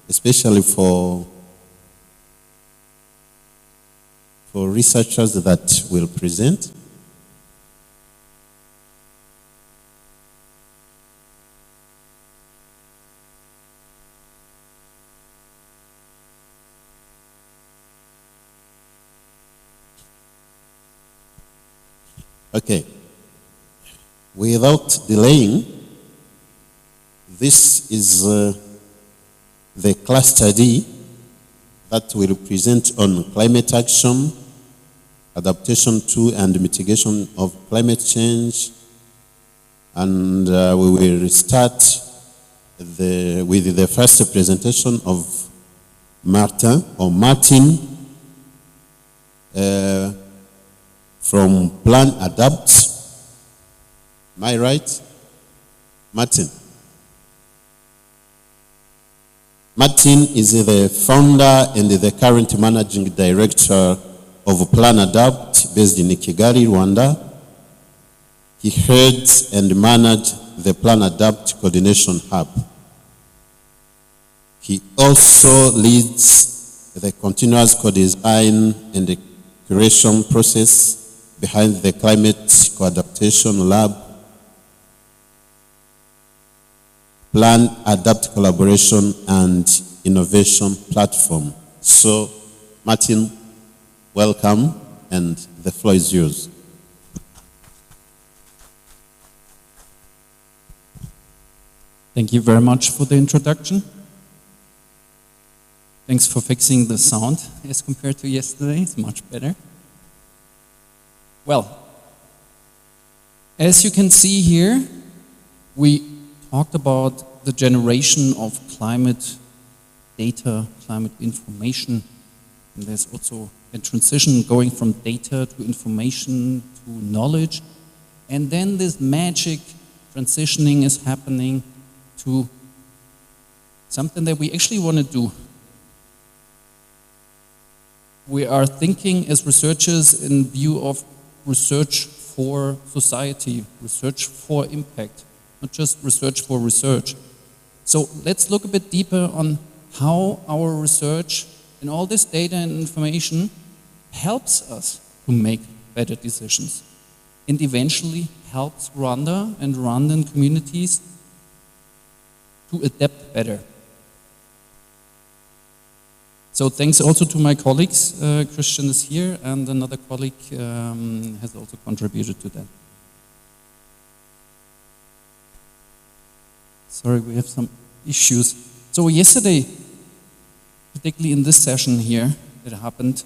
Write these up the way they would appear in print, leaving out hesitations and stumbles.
especially for researchers that will present. Okay. Without delaying, this is the class study that will present on climate action, adaptation to and mitigation of climate change. And we will start with the first presentation of Martin, from Plan Adapt. Am I right? Martin. Martin is the founder and the current managing director of Plan Adapt based in Kigali, Rwanda. He heads and manages the Plan Adapt Coordination Hub. He also leads the continuous co-design and the creation process behind the Climate Co-Adaptation Lab, Plan Adapt Collaboration and Innovation Platform. So, Martin, welcome, and the floor is yours. Thank you very much for the introduction. Thanks for fixing the sound as compared to yesterday. It's much better. Well, as you can see here, we talked about the generation of climate data, climate information. And there's also a transition going from data to information to knowledge. And then this magic transitioning is happening to something that we actually want to do. We are thinking as researchers in view of research for society, research for impact, not just research for research. So let's look a bit deeper on how our research and all this data and information helps us to make better decisions and eventually helps Rwanda and Rwandan communities to adapt better. So thanks also to my colleagues. Christian is here, and another colleague has also contributed to that. Sorry, we have some issues. So yesterday, particularly in this session here that happened,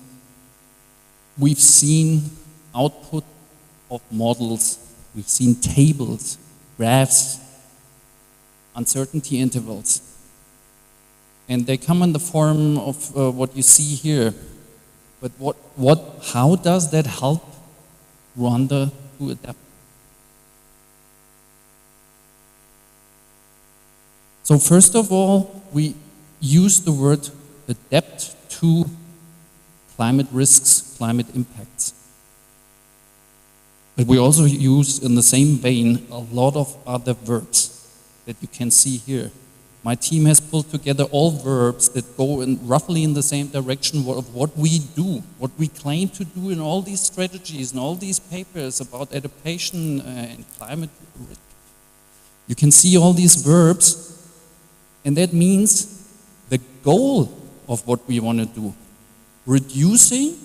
we've seen output of models, we've seen tables, graphs, uncertainty intervals. And they come in the form of what you see here. But how does that help Rwanda to adapt? So first of all, we use the word adapt to climate risks, climate impacts. But we also use, in the same vein, a lot of other verbs that you can see here. My team has pulled together all verbs that go roughly in the same direction of what we do, what we claim to do in all these strategies and all these papers about adaptation and climate risk. You can see all these verbs, and that means the goal of what we want to do. Reducing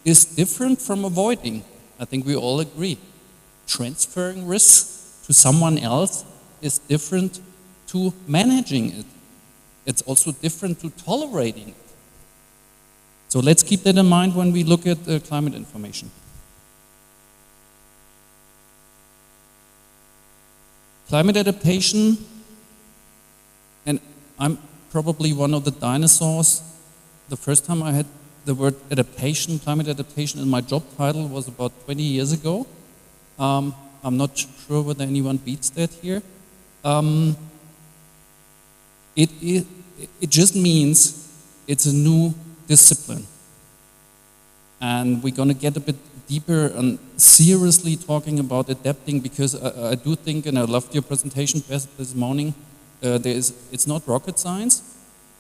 is different from avoiding. I think we all agree. Transferring risk to someone else is different to managing it. It's also different to tolerating it. So let's keep that in mind when we look at climate information. Climate adaptation, and I'm probably one of the dinosaurs. The first time I had the word adaptation, climate adaptation in my job title was about 20 years ago. I'm not sure whether anyone beats that here. It just means it's a new discipline. And we're going to get a bit deeper and seriously talking about adapting, because I do think, and I loved your presentation this morning, it's not rocket science.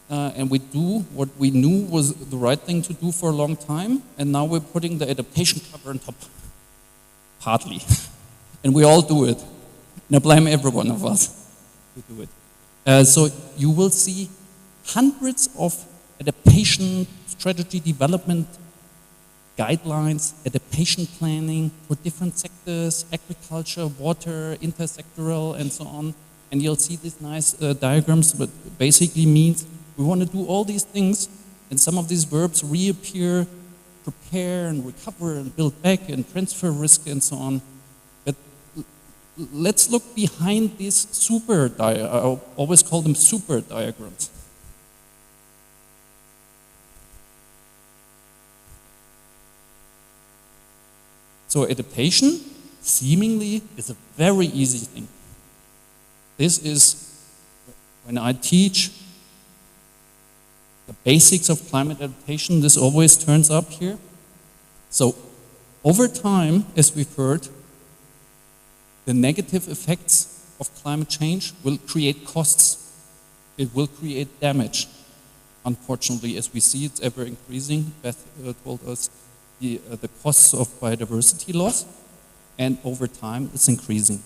and we do what we knew was the right thing to do for a long time, and now we're putting the adaptation cover on top, partly. And we all do it. And I blame every one of us to do it. So you will see hundreds of adaptation strategy development guidelines, adaptation planning for different sectors, agriculture, water, intersectoral, and so on. And you'll see these nice diagrams, but basically means we want to do all these things, and some of these verbs reappear, prepare and recover and build back and transfer risk and so on. But let's look behind these I always call them super diagrams. So adaptation, seemingly, is a very easy thing. This is, when I teach the basics of climate adaptation, this always turns up here. So over time, as we've heard, the negative effects of climate change will create costs. It will create damage. Unfortunately, as we see, it's ever increasing. Beth told us the costs of biodiversity loss, and over time, it's increasing.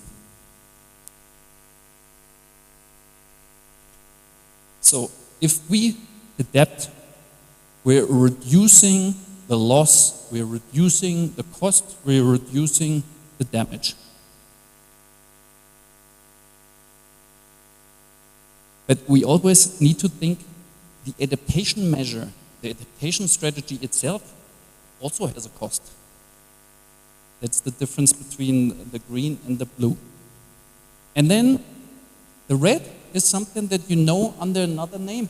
So if we adapt, we're reducing the loss, we're reducing the cost, we're reducing the damage. But we always need to think the adaptation measure, the adaptation strategy itself also has a cost. That's the difference between the green and the blue. And then the red is something that you know under another name.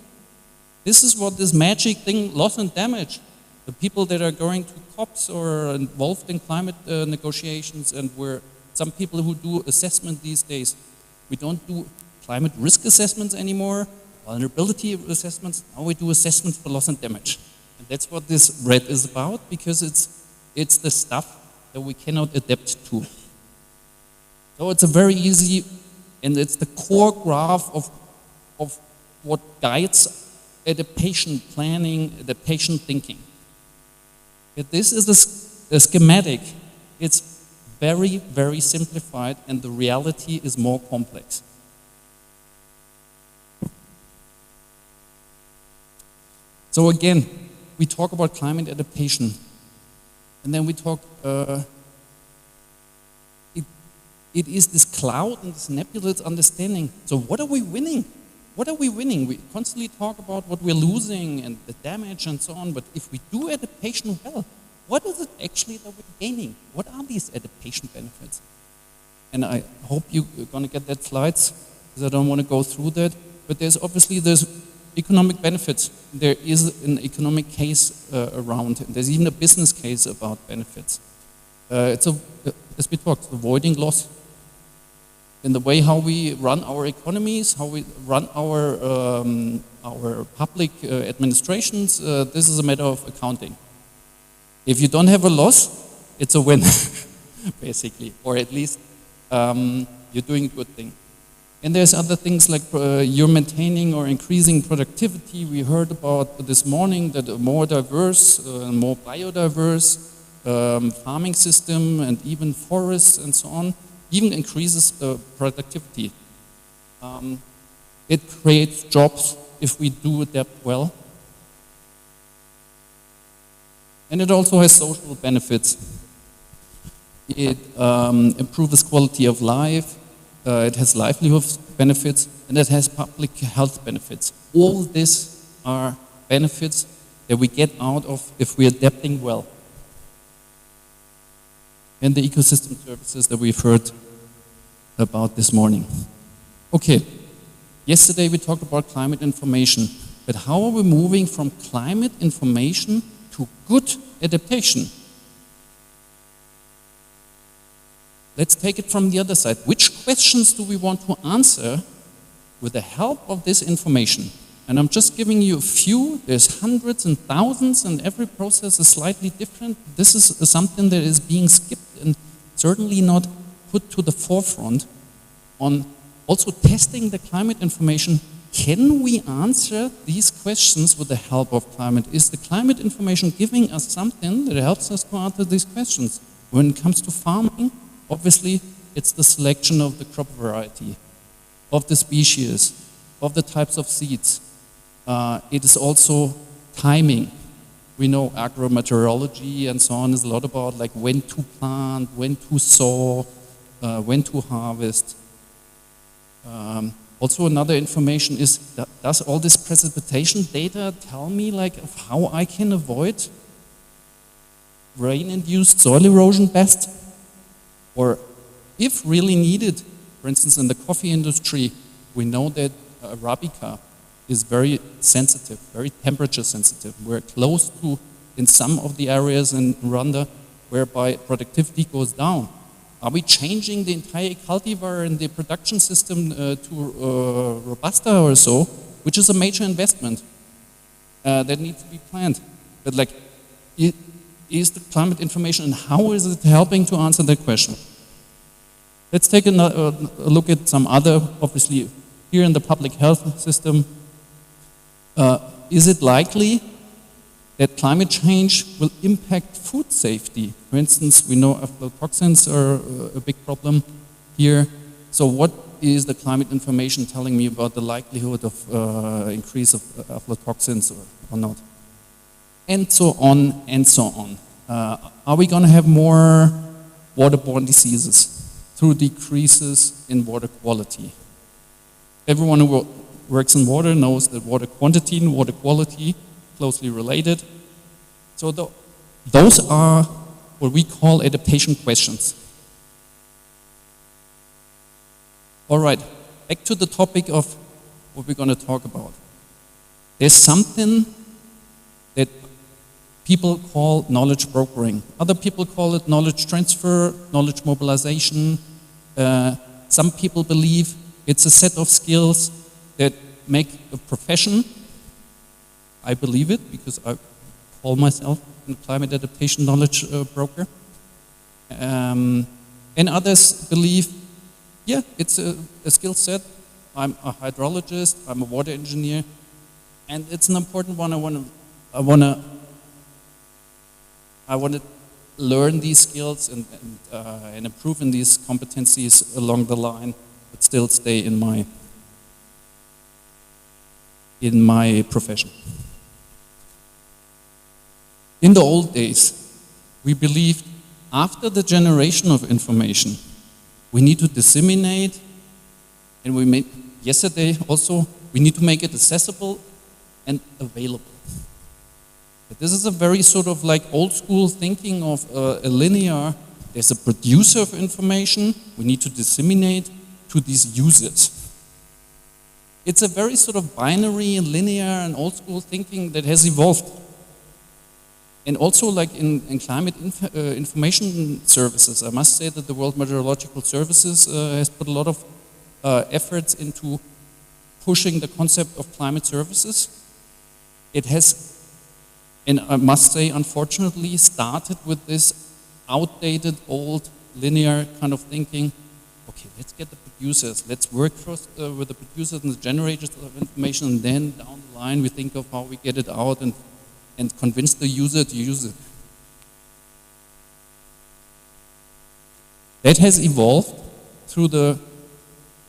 This is what this magic thing, loss and damage. The people that are going to COPs or are involved in climate negotiations, and where some people who do assessment these days, we don't do climate risk assessments anymore, vulnerability assessments, now we do assessments for loss and damage. And that's what this red is about, because it's the stuff that we cannot adapt to. So it's a very easy, and it's the core graph of what guides adaptation planning, adaptation thinking. But this is a schematic. It's very, very simplified, and the reality is more complex. So again, we talk about climate adaptation, and then we talk, it is this cloud and this nebulous understanding. So what are we winning? What are we winning? We constantly talk about what we're losing and the damage and so on, but if we do adaptation well, what is it actually that we're gaining? What are these adaptation benefits? And I hope you're going to get that slides, because I don't want to go through that, but there's economic benefits. There is an economic case around, and there's even a business case about benefits. As we talked, avoiding loss. In the way how we run our economies, how we run our public administrations, this is a matter of accounting. If you don't have a loss, it's a win, basically, or at least you're doing a good thing. And there's other things like you're maintaining or increasing productivity. We heard about this morning that a more diverse, more biodiverse farming system, and even forests and so on, even increases productivity. It creates jobs if we do adapt well. And it also has social benefits. It improves quality of life. It has livelihood benefits, and it has public health benefits. All these are benefits that we get out of if we're adapting well. And the ecosystem services that we've heard about this morning. Okay, yesterday we talked about climate information, but how are we moving from climate information to good adaptation? Let's take it from the other side. Which questions do we want to answer with the help of this information? And I'm just giving you a few. There's hundreds and thousands, and every process is slightly different. This is something that is being skipped and certainly not put to the forefront on also testing the climate information can we answer these questions with the help of climate? Is the climate information giving us something that helps us to answer these questions? When it comes to farming, obviously it's the selection of the crop variety, of the species, of the types of seeds. It is also timing. We know agrometeorology and so on is a lot about like when to plant, when to sow, when to harvest. Also another information is, does all this precipitation data tell me like of how I can avoid rain-induced soil erosion best? Or if really needed, for instance in the coffee industry, we know that Arabica is very sensitive, very temperature sensitive. We're close to, in some of the areas in Rwanda, whereby productivity goes down. Are we changing the entire cultivar and the production system to Robusta or so, which is a major investment that needs to be planned? But like, is the climate information and how is it helping to answer that question? Let's take a look at some other, obviously, here in the public health system. Is it likely that climate change will impact food safety? For instance, we know aflatoxins are a big problem here. So what is the climate information telling me about the likelihood of increase of aflatoxins or not? And so on and so on. Are we going to have more waterborne diseases through decreases in water quality? Everyone who works in water knows that water quantity and water quality closely related. So those are what we call adaptation questions. All right, back to the topic of what we're going to talk about. There's something that people call knowledge brokering. Other people call it knowledge transfer, knowledge mobilization. Some people believe it's a set of skills that make a profession. I believe it because I call myself a climate adaptation knowledge broker. And others believe, yeah, it's a skill set. I'm a hydrologist, I'm a water engineer, and it's an important one. I want to learn these skills and improve in these competencies along the line, but still stay in my profession. In the old days, we believed after the generation of information, we need to disseminate, and we made yesterday also, we need to make it accessible and available. But this is a very sort of like old school thinking of a linear, there's a producer of information, we need to disseminate to these users. It's a very sort of binary and linear and old school thinking that has evolved. And also like in climate information services, I must say that the World Meteorological Services has put a lot of efforts into pushing the concept of climate services. It has, and I must say unfortunately, started with this outdated, old, linear kind of thinking. Okay, let's get the producers, let's work first with the producers and the generators of information, and then down the line we think of how we get it out and convince the user to use it. That has evolved through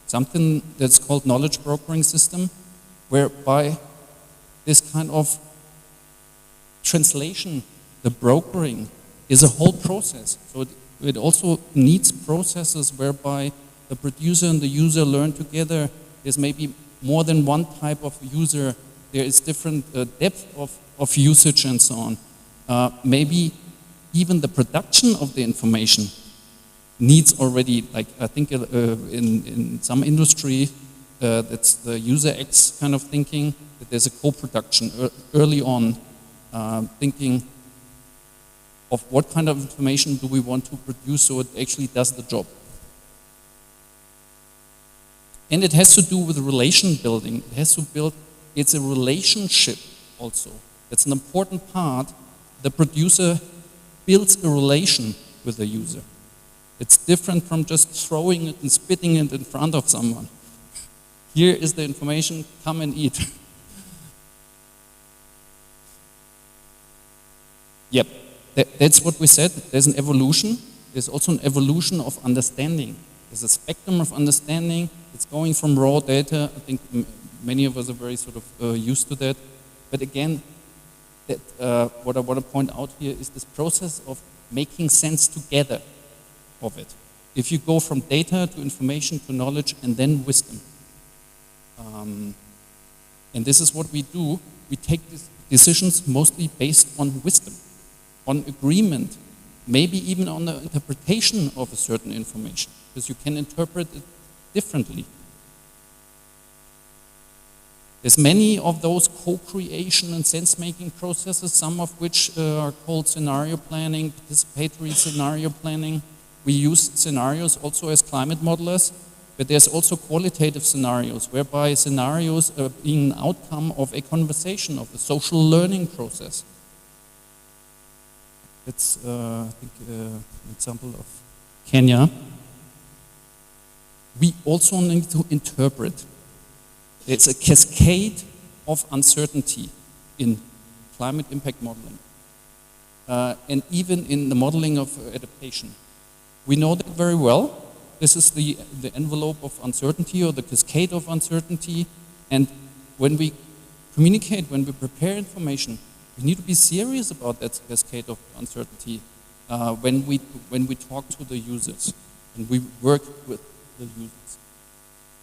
something that's called knowledge brokering system, whereby this kind of translation, the brokering, is a whole process. So it also needs processes whereby the producer and the user learn together. There's maybe more than one type of user. There is different depth of usage and so on. Maybe even the production of the information needs already, like I think in some industry, that's the user X kind of thinking, that there's a co-production early on, thinking of what kind of information do we want to produce so it actually does the job. And it has to do with relation building. It has to build, it's a relationship also. That's an important part. The producer builds a relation with the user. It's different from just throwing it and spitting it in front of someone. Here is the information, come and eat. Yep, that's what we said. There's an evolution. There's also an evolution of understanding. There's a spectrum of understanding. It's going from raw data. I think many of us are very sort of used to that. But again, what I want to point out here is this process of making sense together of it. If you go from data to information to knowledge and then wisdom. And this is what we do. We take these decisions mostly based on wisdom, on agreement, maybe even on the interpretation of a certain information, because you can interpret it differently. There's many of those co-creation and sense-making processes, some of which are called scenario planning, participatory scenario planning. We use scenarios also as climate modelers, but there's also qualitative scenarios, whereby scenarios are being an outcome of a conversation, of a social learning process. It's, I think, an example of Kenya. We also need to interpret. It's a cascade of uncertainty in climate impact modeling, and even in the modeling of adaptation. We know that very well. This is the envelope of uncertainty, or the cascade of uncertainty. And when we communicate, when we prepare information, we need to be serious about that cascade of uncertainty when we talk to the users and we work with the users.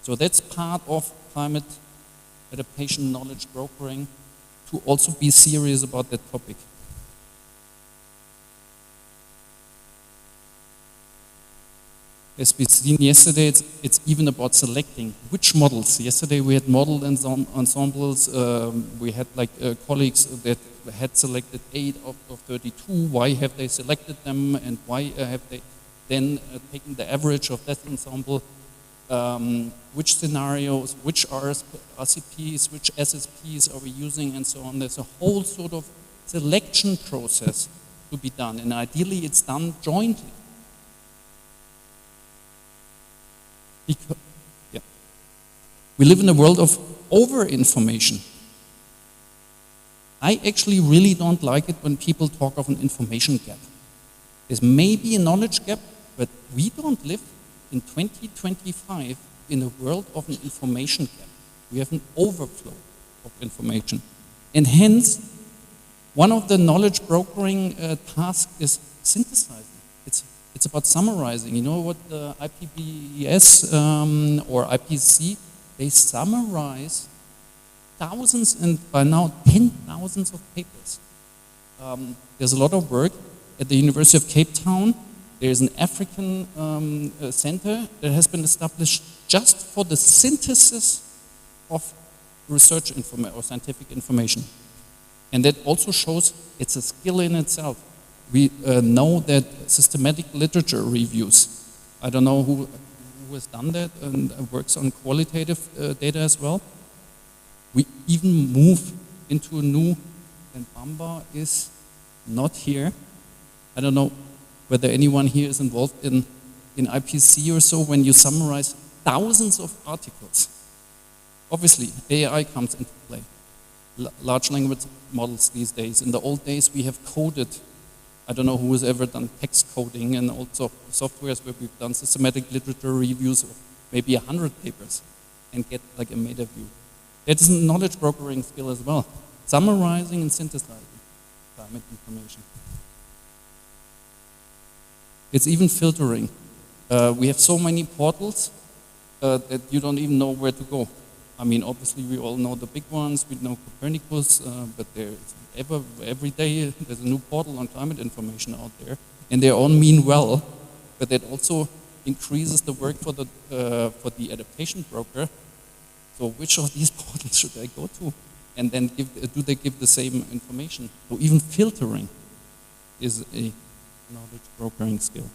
So that's part of climate adaptation knowledge brokering, to also be serious about that topic. As we've seen yesterday, it's even about selecting which models. Yesterday we had model ensembles. We had colleagues that had selected 8 of 32. Why have they selected them, and why have they then taken the average of that ensemble? Which scenarios, which RCPs, which SSPs are we using, and so on. There's a whole sort of selection process to be done, and ideally it's done jointly. Because, yeah. We live in a world of over-information. I actually really don't like it when people talk of an information gap. There's maybe a knowledge gap, but we don't live in 2025 in a world of an information gap. We have an overflow of information. And hence, one of the knowledge brokering tasks is synthesizing. It's about summarizing. You know what the IPBES or IPC, they summarize thousands and by now 10,000s of papers. There's a lot of work at the University of Cape Town. There's an African center that has been established just for the synthesis of research or scientific information. And that also shows it's a skill in itself. We know that systematic literature reviews, I don't know who has done that and works on qualitative data as well. We even move into a new, and Bamba is not here. I don't know whether anyone here is involved in IPC or so, when you summarize thousands of articles. Obviously, AI comes into play. Large language models these days. In the old days, we have coded. I don't know who has ever done text coding, and also softwares where we've done systematic literature reviews of maybe 100 papers and get like a meta view. That is a knowledge brokering skill as well. Summarizing and synthesizing climate information. It's even filtering. We have so many portals that you don't even know where to go. I mean, obviously we all know the big ones. We know Copernicus, but there's every day there's a new portal on climate information out there, and they all mean well, but that also increases the work for the adaptation broker. So which of these portals should I go to? And then do they give the same information? So even filtering is a knowledge brokering skill.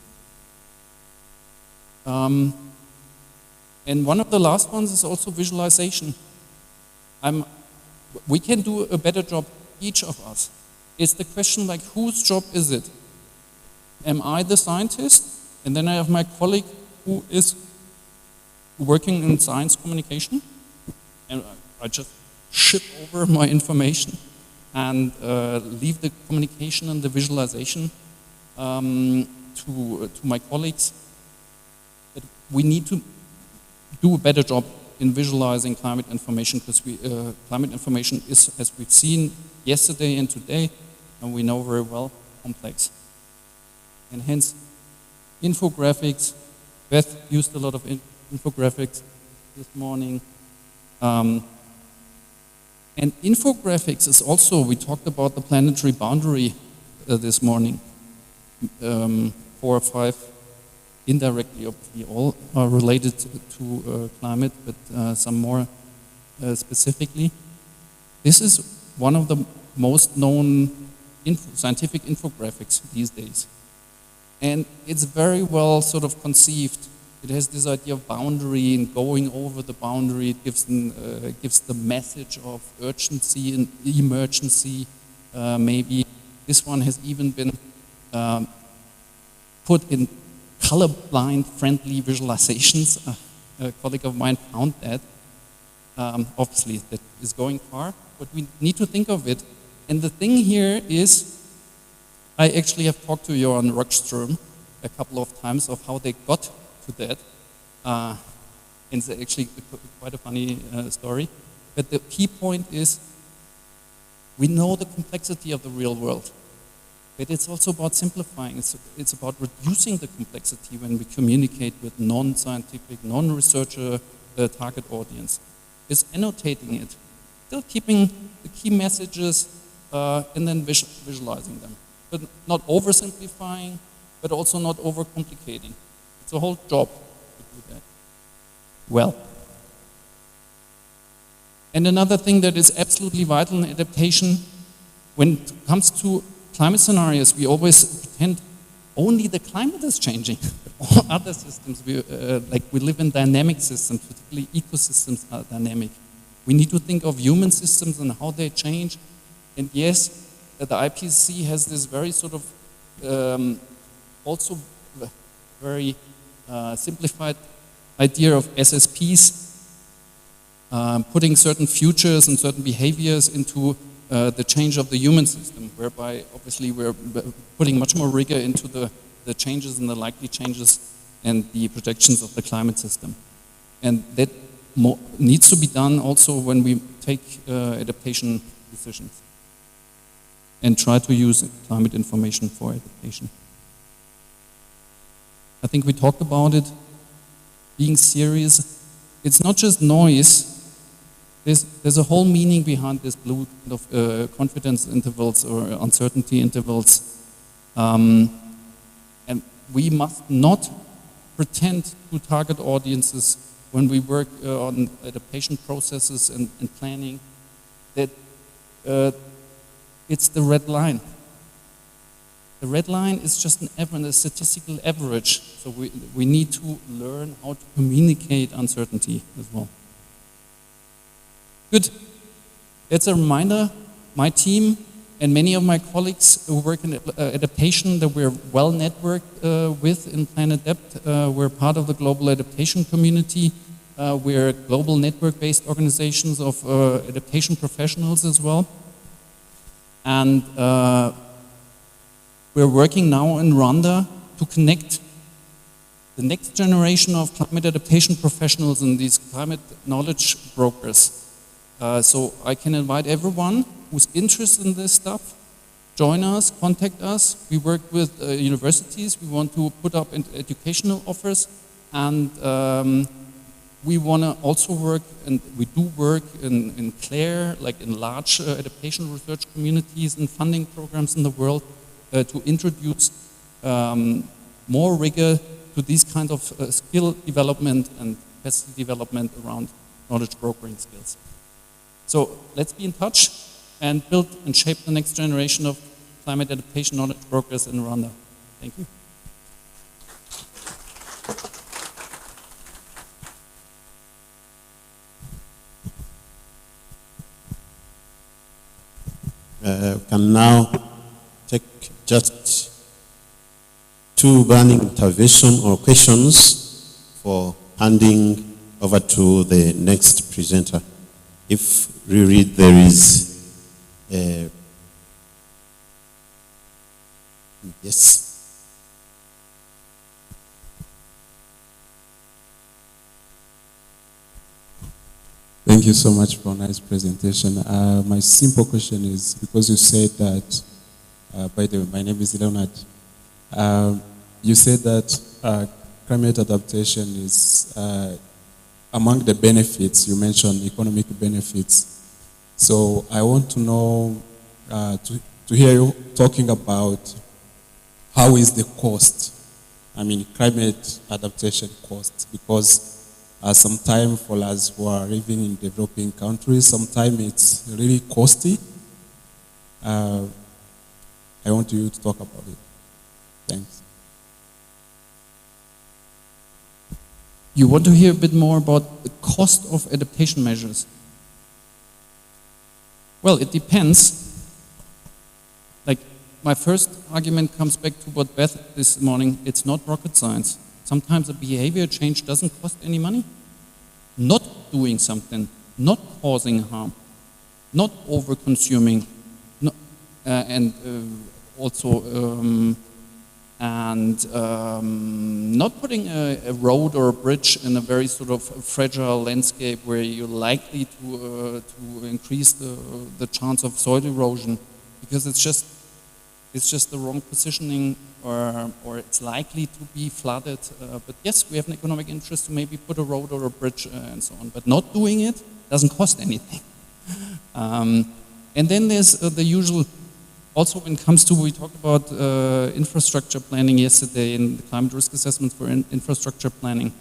And one of the last ones is also visualization. We can do a better job, each of us. It's the question like, whose job is it? Am I the scientist? And then I have my colleague who is working in science communication. and I just ship over my information and leave the communication and the visualization to my colleagues. But we need to do a better job in visualizing climate information, because climate information is, as we've seen yesterday and today, and we know very well, complex. And hence, infographics. Beth used a lot of infographics this morning. And infographics is also, we talked about the planetary boundary this morning. 4 or 5 indirectly, obviously, all are related to climate, but some more specifically. This is one of the most known scientific infographics these days. And it's very well sort of conceived. It has this idea of boundary and going over the boundary. It gives the message of urgency and emergency. Maybe this one has even been put in colorblind friendly visualizations. A colleague of mine found that. Obviously, that is going far, but we need to think of it. And the thing here is, I actually have talked to Johan Rockström a couple of times of how they got to that. And it's actually quite a funny story. But the key point is, we know the complexity of the real world. But it's also about simplifying. It's about reducing the complexity when we communicate with non-scientific, non-researcher target audience. It's annotating it, still keeping the key messages and then visualizing them. But not oversimplifying, but also not overcomplicating. It's a whole job to do that well. And another thing that is absolutely vital in adaptation, when it comes to climate scenarios, we always pretend only the climate is changing. All other systems, like we live in dynamic systems, particularly ecosystems are dynamic. We need to think of human systems and how they change. And yes, the IPCC has this very sort of, also very simplified idea of SSPs, putting certain futures and certain behaviors into the change of the human system, whereby obviously we're putting much more rigor into the changes and the likely changes and the projections of the climate system. And that needs to be done also when we take adaptation decisions and try to use climate information for adaptation. I think we talked about it, being serious. It's not just noise. There's a whole meaning behind this blue kind of confidence intervals or uncertainty intervals. And we must not pretend to target audiences when we work on adaptation processes and planning that it's the red line. The red line is just a statistical average. So we need to learn how to communicate uncertainty as well. Good. That's a reminder. My team and many of my colleagues who work in adaptation that we're well networked with in Planet Debt. We're part of the global adaptation community. We're global network-based organizations of adaptation professionals as well. And we're working now in Rwanda to connect the next generation of climate adaptation professionals and these climate knowledge brokers. So I can invite everyone who's interested in this stuff, join us, contact us. We work with universities. We want to put up educational offers, and we want to also work, and we do work in CLARE, like in large adaptation research communities and funding programs in the world to introduce more rigor to these kind of skill development and capacity development around knowledge brokering skills. So let's be in touch and build and shape the next generation of climate adaptation knowledge brokers in Rwanda. Thank you. Can now take just 2 burning intervention or questions for handing over to the next presenter. if you read, there is a, yes. Thank you so much for a nice presentation. My simple question is, because you said that, by the way, my name is Leonard. You said that climate adaptation is among the benefits, you mentioned economic benefits. So I want to know, to hear you talking about how is the cost, climate adaptation cost, because sometimes for us who are living in developing countries, sometimes it's really costly. I want you to talk about it. Thanks. You want to hear a bit more about the cost of adaptation measures? Well, it depends. Like, my first argument comes back to what Beth this morning, it's not rocket science. Sometimes a behavior change doesn't cost any money. Not doing something, not causing harm, not over-consuming, not putting a road or a bridge in a very sort of fragile landscape where you're likely to increase the chance of soil erosion, because it's just the wrong positioning, or it's likely to be flooded. But yes, we have an economic interest to maybe put a road or a bridge and so on. But not doing it doesn't cost anything. And then there's the usual, also when it comes to, we talked about infrastructure planning yesterday in the climate risk assessment for infrastructure planning.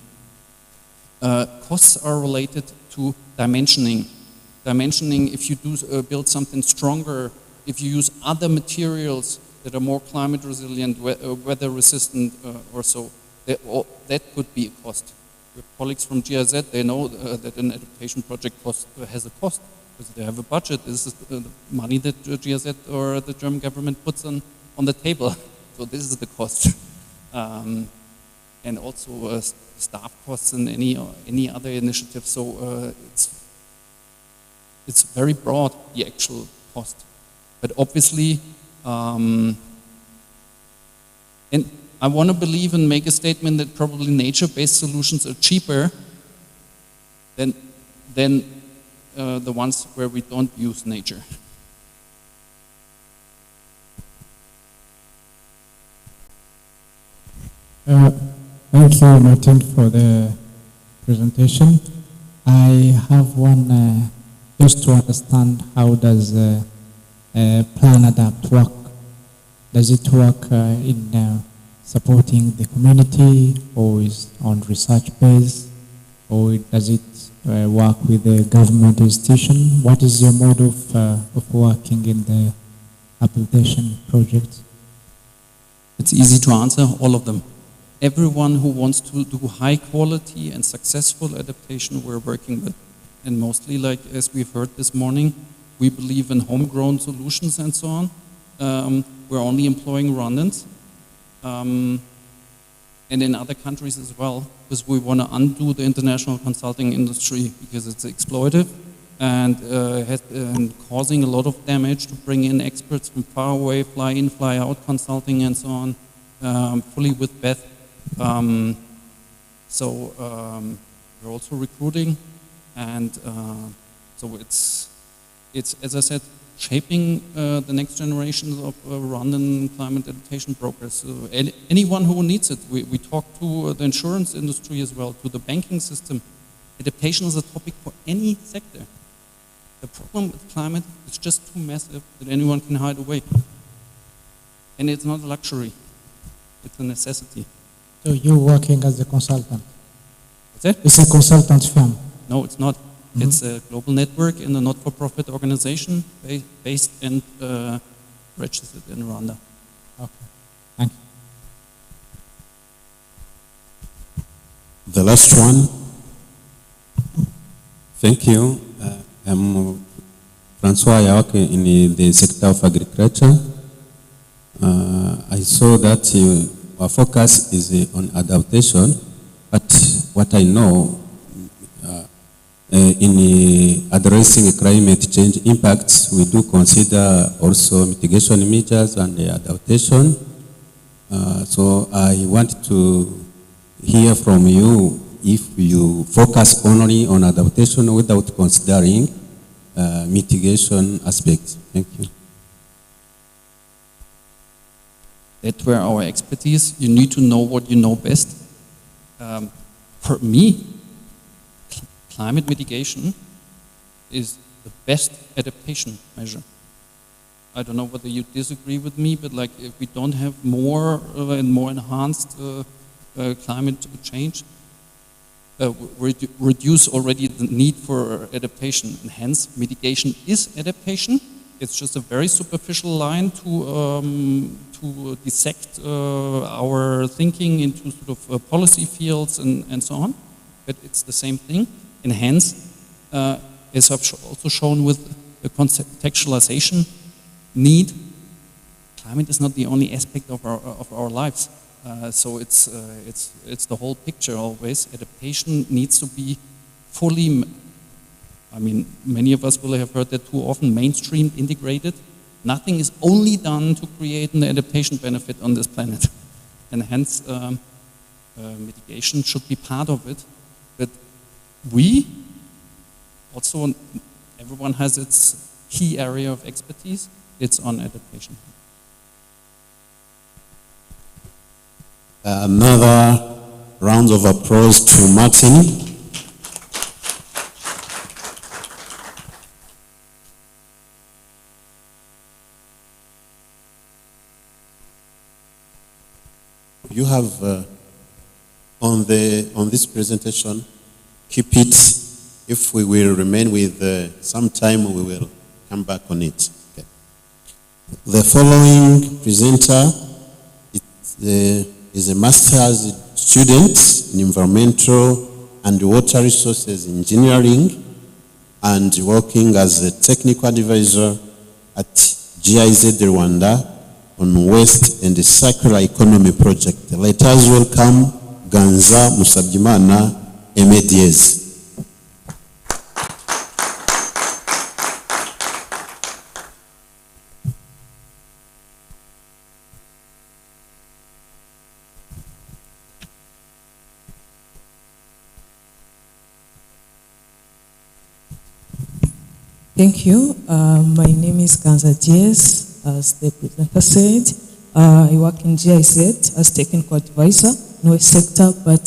Costs are related to dimensioning. Dimensioning, if you do build something stronger, if you use other materials that are more climate resilient, weather resistant or so, that could be a cost. Your colleagues from GIZ, they know that an adaptation project has a cost, because they have a budget. This is the money that GIZ or the German government puts on the table. So this is the cost. And also staff costs and any other initiative. So it's very broad, the actual cost. But obviously, and I want to believe and make a statement that probably nature-based solutions are cheaper than the ones where we don't use nature. Thank you, Martin, for the presentation. I have one, just to understand how does Plan Adapt work. Does it work in supporting the community, or is on research base, or does it work with the government institution? What is your mode of working in the adaptation project? It's easy to answer, all of them. Everyone who wants to do high quality and successful adaptation we're working with. And mostly, like as we've heard this morning, we believe in homegrown solutions and so on. We're only employing Rwandans. And in other countries as well, because we want to undo the international consulting industry, because it's exploitive and causing a lot of damage to bring in experts from far away, fly in, fly out consulting and so on, fully with Beth. We're also recruiting, and so it's, as I said, shaping the next generations of Rwandan climate adaptation progress. Anyone who needs it, we talk to the insurance industry as well, to the banking system. Adaptation is a topic for any sector. The problem with climate is just too massive that anyone can hide away. And it's not a luxury, it's a necessity. So you're working as a consultant? What's that? It's a consultant firm? No, it's not. Mm-hmm. It's a global network in a not-for-profit organization based and registered in Rwanda. Okay, thank you. The last one. Thank you. I'm Francois. I work in the sector of agriculture. I saw that our focus is on adaptation, but what I know, in addressing climate change impacts, we do consider also mitigation measures and adaptation. So I want to hear from you if you focus only on adaptation without considering mitigation aspects. Thank you. That's where our expertise. You need to know what you know best. For me, climate mitigation is the best adaptation measure. I don't know whether you disagree with me, but like if we don't have more and more enhanced climate change, reduce already the need for adaptation, and hence mitigation is adaptation. It's just a very superficial line to dissect our thinking into sort of policy fields and so on, but it's the same thing. And hence, as I've also shown with the contextualization need, climate is not the only aspect of our lives. So it's the whole picture always. Adaptation needs to be fully, I mean, many of us will have heard that too often, mainstreamed, integrated. Nothing is only done to create an adaptation benefit on this planet. And hence, mitigation should be part of it. But we, also, everyone has its key area of expertise. It's on adaptation. Another round of applause to Martin. You have on this presentation, keep it. If we will remain with some time, we will come back on it. Okay. The following presenter is a master's student in environmental and water resources engineering and working as a technical advisor at GIZ Rwanda on waste and the circular economy project. Let us welcome Ganza Musabyimana Emediez. Thank you. My name is Ganza Diaz, as the presenter said. I work in GIZ as technical advisor in waste sector, but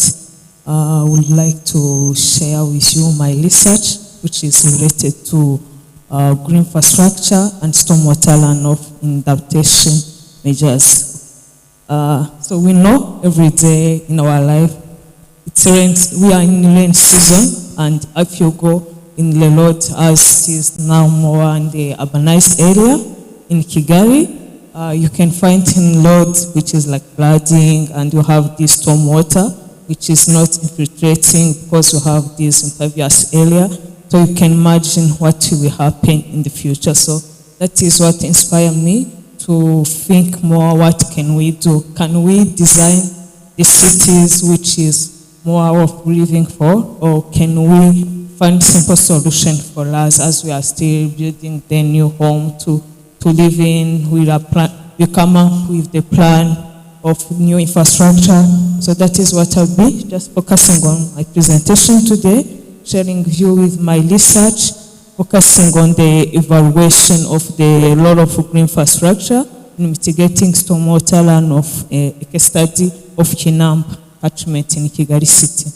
I would like to share with you my research, which is related to green infrastructure and stormwater runoff in adaptation measures. So we know every day in our life, we are in rain season, and if you go in the road, as it is now more in the urbanized area in Kigali, you can find in roads which is like flooding, and you have this storm water which is not infiltrating because you have this impervious area. So you can imagine what will happen in the future. So that is what inspired me to think more, what can we do? Can we design the cities which is more worth living for, or can we find simple solution for us as we are still building the new home to live in? We come up with the plan of new infrastructure. So that is what I'll be just focusing on my presentation today, sharing you with my research, focusing on the evaluation of the role of green infrastructure in mitigating stormwater runoff, a case study of Kinamba catchment in Kigali City.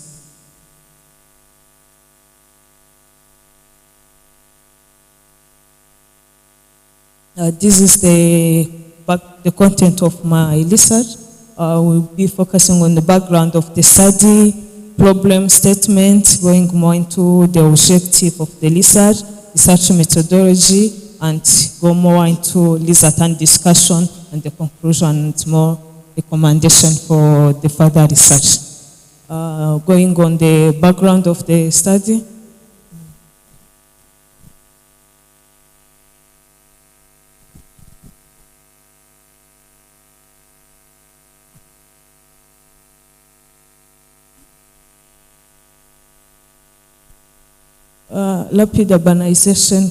This is the content of my research. We'll be focusing on the background of the study, problem statement, going more into the objective of the research methodology, and go more into research and discussion, and the conclusion, and more recommendation for the further research. Going on the background of the study. rapid urbanization,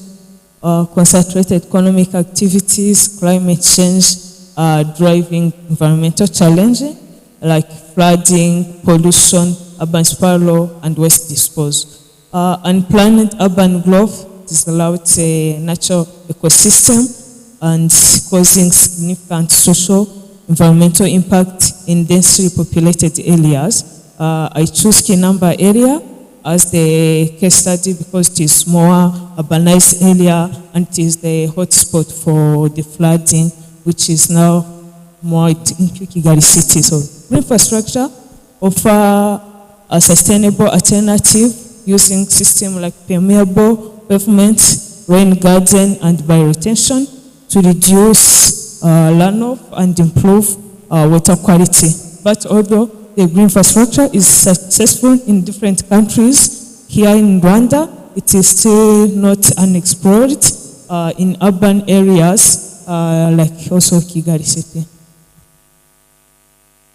concentrated economic activities, climate change, driving environmental challenges like flooding, pollution, urban sprawl, and waste disposal. Unplanned urban growth disrupts a natural ecosystem and causing significant social, environmental impact in densely populated areas. I choose Kinamba area as the case study because it is more urbanized area and it is the hotspot for the flooding, which is now more in Kigali city. So infrastructure offer a sustainable alternative using systems like permeable pavement, rain garden, and bioretention to reduce runoff and improve water quality. But although the green infrastructure is successful in different countries, here in Rwanda, it is still not unexplored in urban areas like also Kigali city.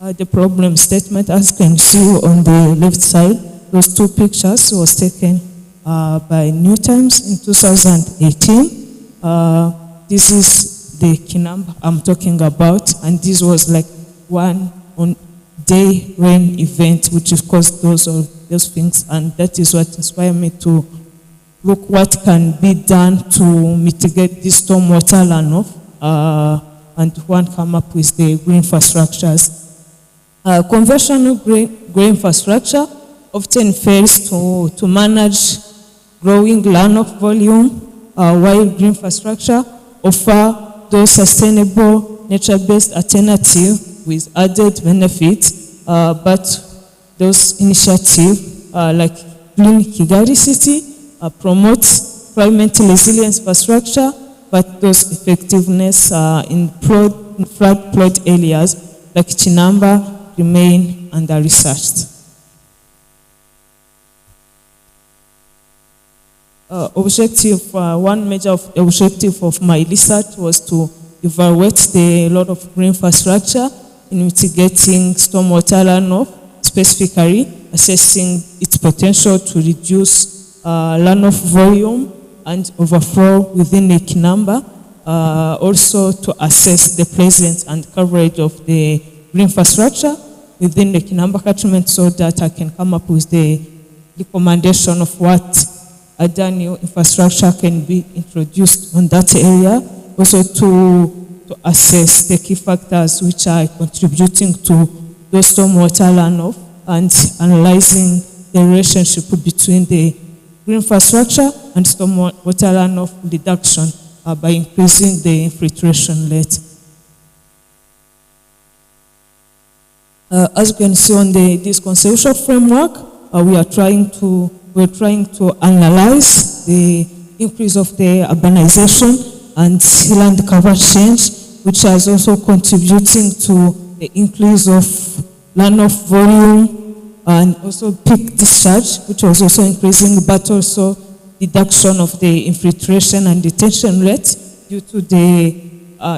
The problem statement, as you can see on the left side, those two pictures was taken by New Times in 2018. This is the Kinamba I'm talking about, and this was like one on day rain event, which of course those things, and that is what inspired me to look what can be done to mitigate this stormwater runoff, and one come up with the green infrastructures. Conventional green infrastructure often fails to manage growing runoff volume, while green infrastructure offer those sustainable nature-based alternatives with added benefits, but those initiatives like Green Kigali City promotes climate resilience infrastructure, but those effectiveness in flood areas like Chinamba remain under-researched. One major objective of my research was to evaluate the role of green infrastructure in mitigating stormwater runoff, specifically assessing its potential to reduce runoff volume and overflow within a Kinamba, also to assess the presence and coverage of the green infrastructure within the Kinamba catchment so that I can come up with the recommendation of what other new infrastructure can be introduced on that area, also to assess the key factors which are contributing to those stormwater runoff and analyzing the relationship between the green infrastructure and stormwater runoff reduction by increasing the infiltration rate. As you can see on this conceptual framework, we're trying to analyze the increase of the urbanization and land cover change, which is also contributing to the increase of runoff volume and also peak discharge, which was also increasing, but also reduction of the infiltration and detention rate due to the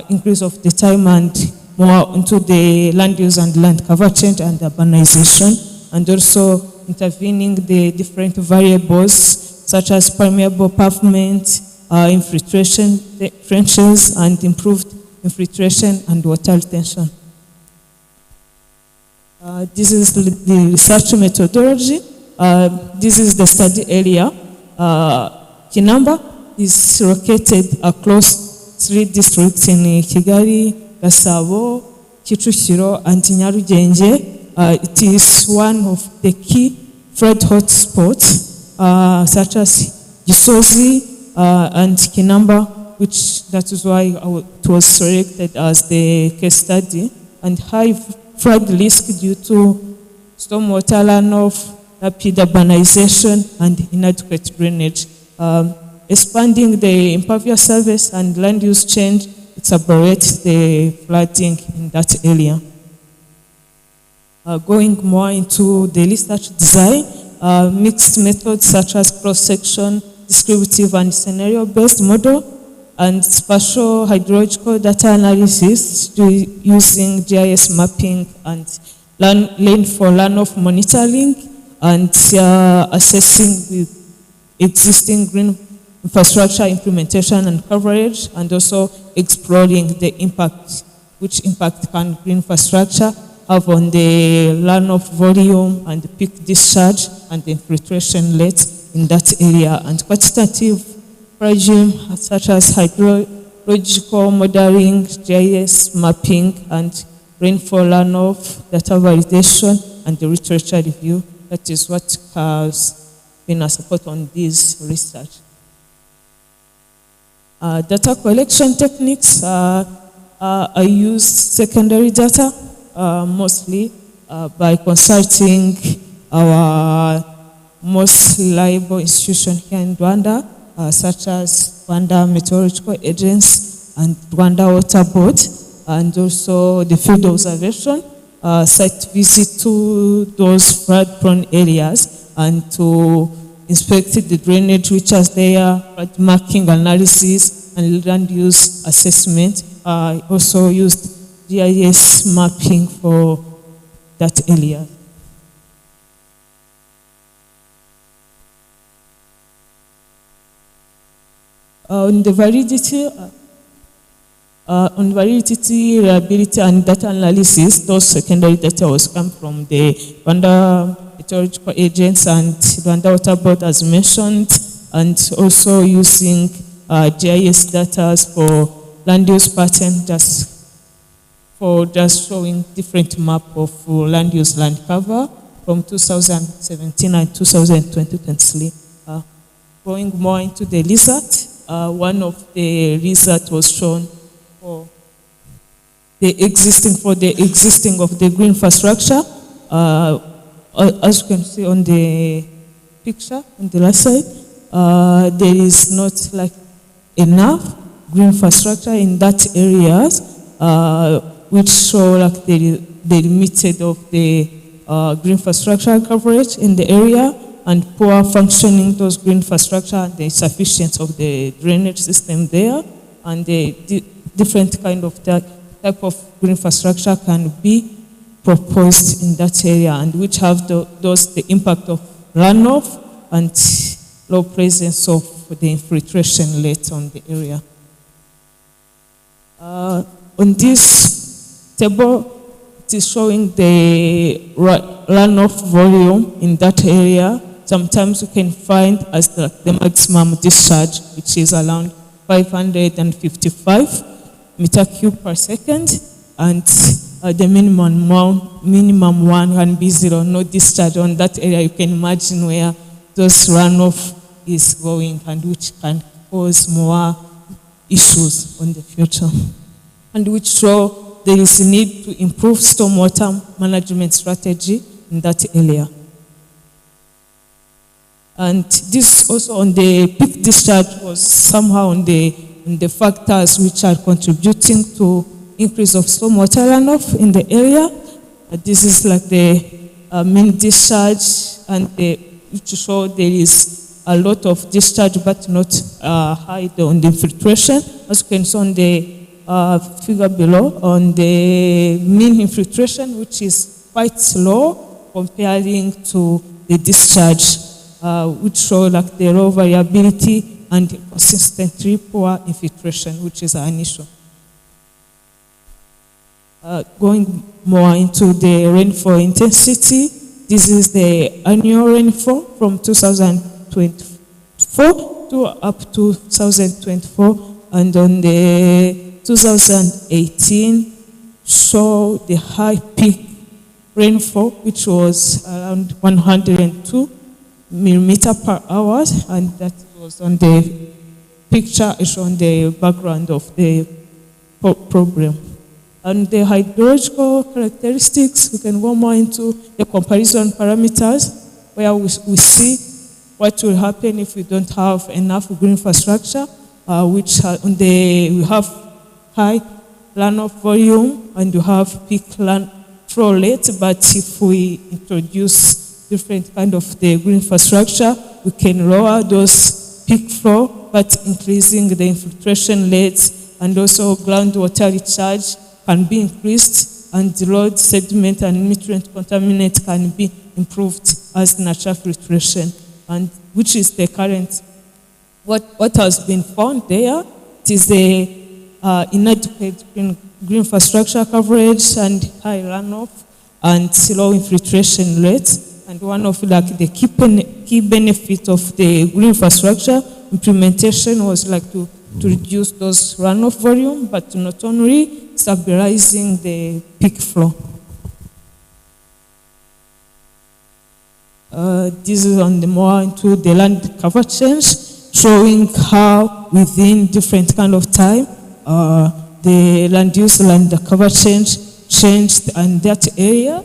increase of the time and more into the land use and land cover change and urbanization, and also intervening the different variables such as permeable pavement, infiltration trenches, and improved infiltration and water retention. This is the research methodology. This is the study area. Kinamba is located across 3 districts in Kigali, Gasabo, Kicukiro, and Nyarugenge. It is one of the key flood hotspots, such as Gisozi and Kinamba, which that is why it was selected as the case study, and high flood risk due to stormwater runoff, rapid urbanization, and inadequate drainage. Expanding the impervious surface and land use change exacerbates the flooding in that area. Going more into the research design, mixed methods such as cross-section, descriptive and scenario-based model, and spatial hydrological data analysis using GIS mapping and rainfall runoff monitoring, and assessing with existing green infrastructure implementation and coverage, and also exploring the impact, which impact can green infrastructure have on the runoff volume and the peak discharge and the infiltration rates in that area, and quantitative regime such as hydrological modeling, GIS mapping, and rainfall runoff, data validation, and the literature review. That is what has been a support on this research. Data collection techniques, I use secondary data mostly by consulting our most reliable institution here in Rwanda, such as Rwanda Meteorological Agency and Rwanda Water Board, and also the field observation, site visit to those flood-prone areas, and to inspect the drainage which is there, flood marking analysis, and land use assessment. I also used GIS mapping for that area. On the validity, reliability, and data analysis, those secondary data was come from the Rwanda Meteorological Agency and Rwanda Water Board, as mentioned, and also using GIS data for land use pattern, just showing different map of land use, land cover from 2017 and 2023. Going more into the research, one of the research was shown for the existing of the green infrastructure. As you can see on the picture on the left side, there is not like enough green infrastructure in that areas, which show like the limited of the green infrastructure coverage in the area, and poor functioning those green infrastructure, and the insufficiency of the drainage system there, and the different kind of type of green infrastructure can be proposed in that area, and which have the impact of runoff and low presence of the infiltration rate on the area. On this table, it is showing the runoff volume in that area. Sometimes you can find as the maximum discharge, which is around 555 meter cube per second, and the minimum one can be 0, no discharge on that area. You can imagine where those runoff is going, and which can cause more issues in the future, and which show there is a need to improve stormwater management strategy in that area. And this also on the peak discharge was somehow on the factors which are contributing to increase of stormwater runoff in the area. This is like the mean discharge, and which show there is a lot of discharge but not high on the infiltration. As you can see on the figure below, on the mean infiltration, which is quite low comparing to the discharge, which show like the low variability and consistently poor infiltration, which is an issue. Going more into the rainfall intensity, this is the annual rainfall from 2024 to up to 2024, and on the 2018 show the high peak rainfall, which was around 102 millimeter per hour, and that was on the picture, is on the background of the program. And the hydrological characteristics, we can go more into the comparison parameters, where we see what will happen if we don't have enough green infrastructure, which we have high runoff volume and you have peak flow rate. But if we introduce different kind of the green infrastructure, we can lower those peak flow, but increasing the infiltration rates, and also groundwater recharge can be increased, and the road sediment and nutrient contaminant can be improved as natural filtration and which is the current. What has been found there, it is the inadequate green infrastructure coverage and high runoff and low infiltration rates. And one of like the key benefit of the green infrastructure implementation was like to reduce those runoff volume, but not only stabilizing the peak flow. This is on the more into the land cover change, showing how within different kind of time the land use land cover changed in that area.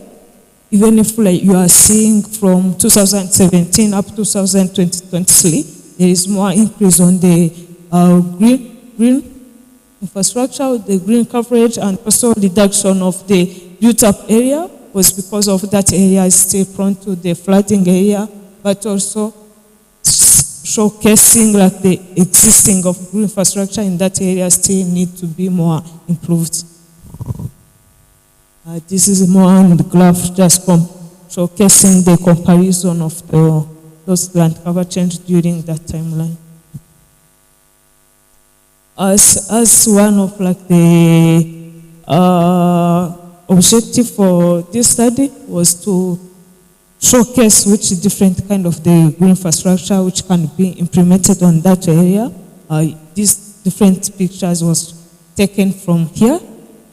Even if like you are seeing from 2017 up to 2023, there is more increase on the green infrastructure, the green coverage, and also reduction of the built up area was because of that area is still prone to the flooding area, but also showcasing like the existing of green infrastructure in that area still need to be more improved. This is more on the graph just showcasing the comparison of those land cover change during that timeline. As one of like the objective for this study was to showcase which different kind of the green infrastructure which can be implemented on that area. These different pictures was taken from here,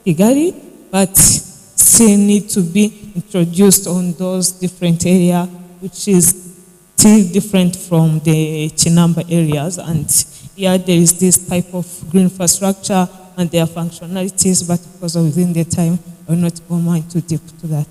Kigali, but still need to be introduced on those different areas, which is still different from the Chinamba areas. And here there is this type of green infrastructure and their functionalities, but because of within the time, I will not go more into deep to that.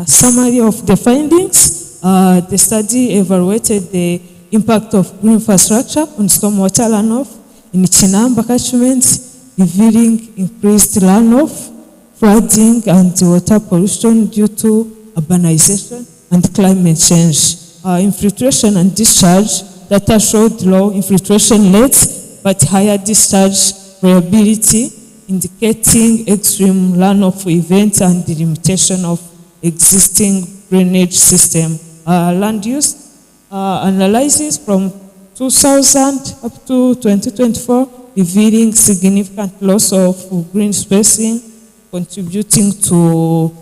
Summary of the findings. The study evaluated the impact of green infrastructure on stormwater runoff in Chinamba catchments, revealing increased runoff, flooding, and water pollution due to urbanization and climate change. Infiltration and discharge data showed low infiltration rates, but higher discharge variability, indicating extreme runoff events and the limitation of existing drainage system. Land use analysis from 2000 up to 2024, revealing significant loss of green spacing, contributing to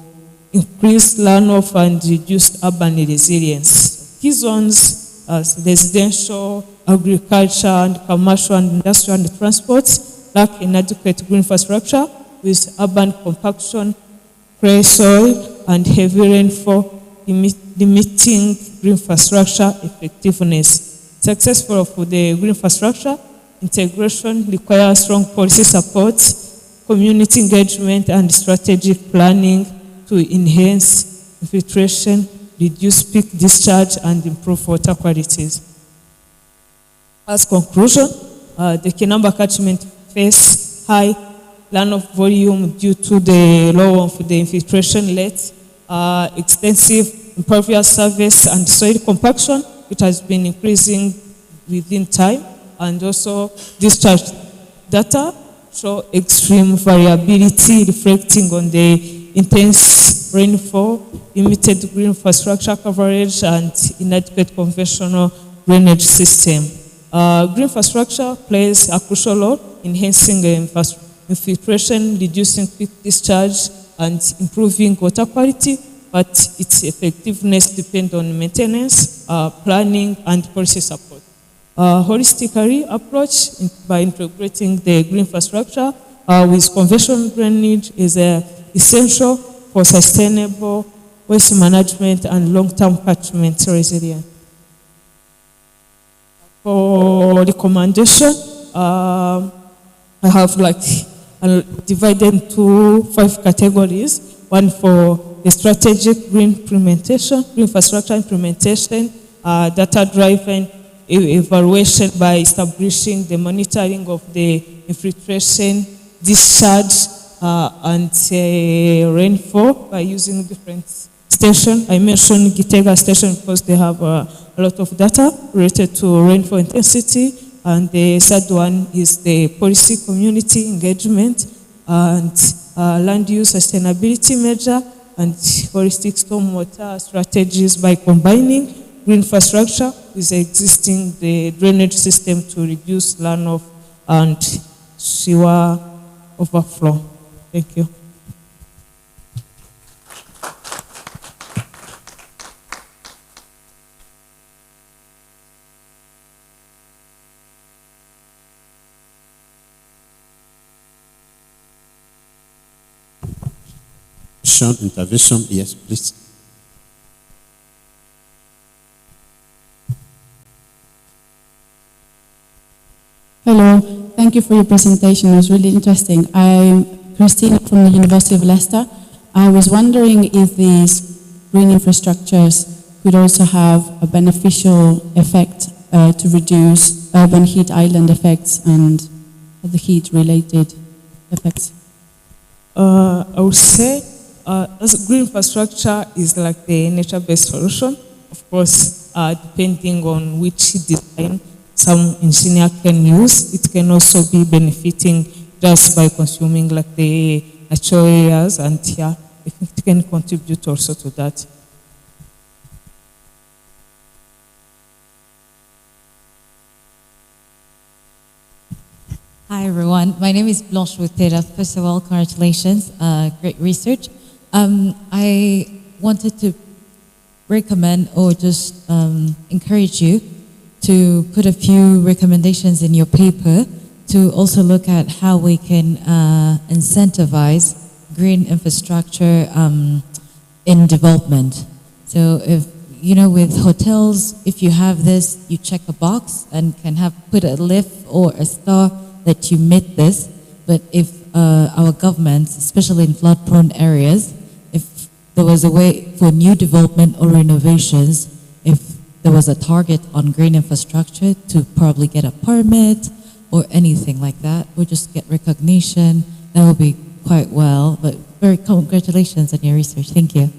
increased runoff and reduced urban resilience. Key zones as residential, agriculture, and commercial and industrial and transport lack inadequate green infrastructure with urban compaction, clay soil, and heavy rainfall limiting green infrastructure effectiveness. Successful for the green infrastructure integration requires strong policy support, community engagement, and strategic planning to enhance infiltration, reduce peak discharge, and improve water qualities. As conclusion, the Kinamba catchment face high runoff volume due to the low of the infiltration rate, extensive impervious surface and soil compaction, which has been increasing within time, and also discharge data show extreme variability reflecting on the intense rainfall, limited green infrastructure coverage, and inadequate conventional drainage system. Green infrastructure plays a crucial role in enhancing infiltration, reducing peak discharge, and improving water quality, but its effectiveness depends on maintenance, planning, and policy support. Holistically approach by integrating the green infrastructure with conventional drainage is essential for sustainable waste management and long-term catchment resilience. For recommendation, I have divided into 5 categories. One for the strategic green implementation, green infrastructure implementation, data-driven evaluation by establishing the monitoring of the infiltration, discharge, and rainfall by using different stations. I mentioned Gitega station because they have a lot of data related to rainfall intensity. And the third one is the policy community engagement and land use sustainability measure and holistic stormwater strategies by combining green infrastructure with existing the drainage system to reduce runoff and sewer overflow. Thank you. Intervention, yes, please. Hello, thank you for your presentation. It was really interesting. I'm Christina from the University of Leicester. I was wondering if these green infrastructures could also have a beneficial effect to reduce urban heat island effects and other heat-related effects. I would say as green infrastructure is like the nature-based solution. Of course, depending on which design some engineer can use, it can also be benefiting just by consuming like the natural areas, and yeah, I think it can contribute also to that. Hi everyone, my name is Blanche Wutera. First of all, congratulations, great research. I wanted to recommend or just encourage you to put a few recommendations in your paper to also look at how we can incentivize green infrastructure in development. So if, you know, with hotels, if you have this, you check a box and can have put a lift or a star that you meet this. But if our governments, especially in flood-prone areas, if there was a way for new development or renovations, if there was a target on green infrastructure to probably get a permit or anything like that, or just get recognition, that would be quite well. But very congratulations on your research. Thank you.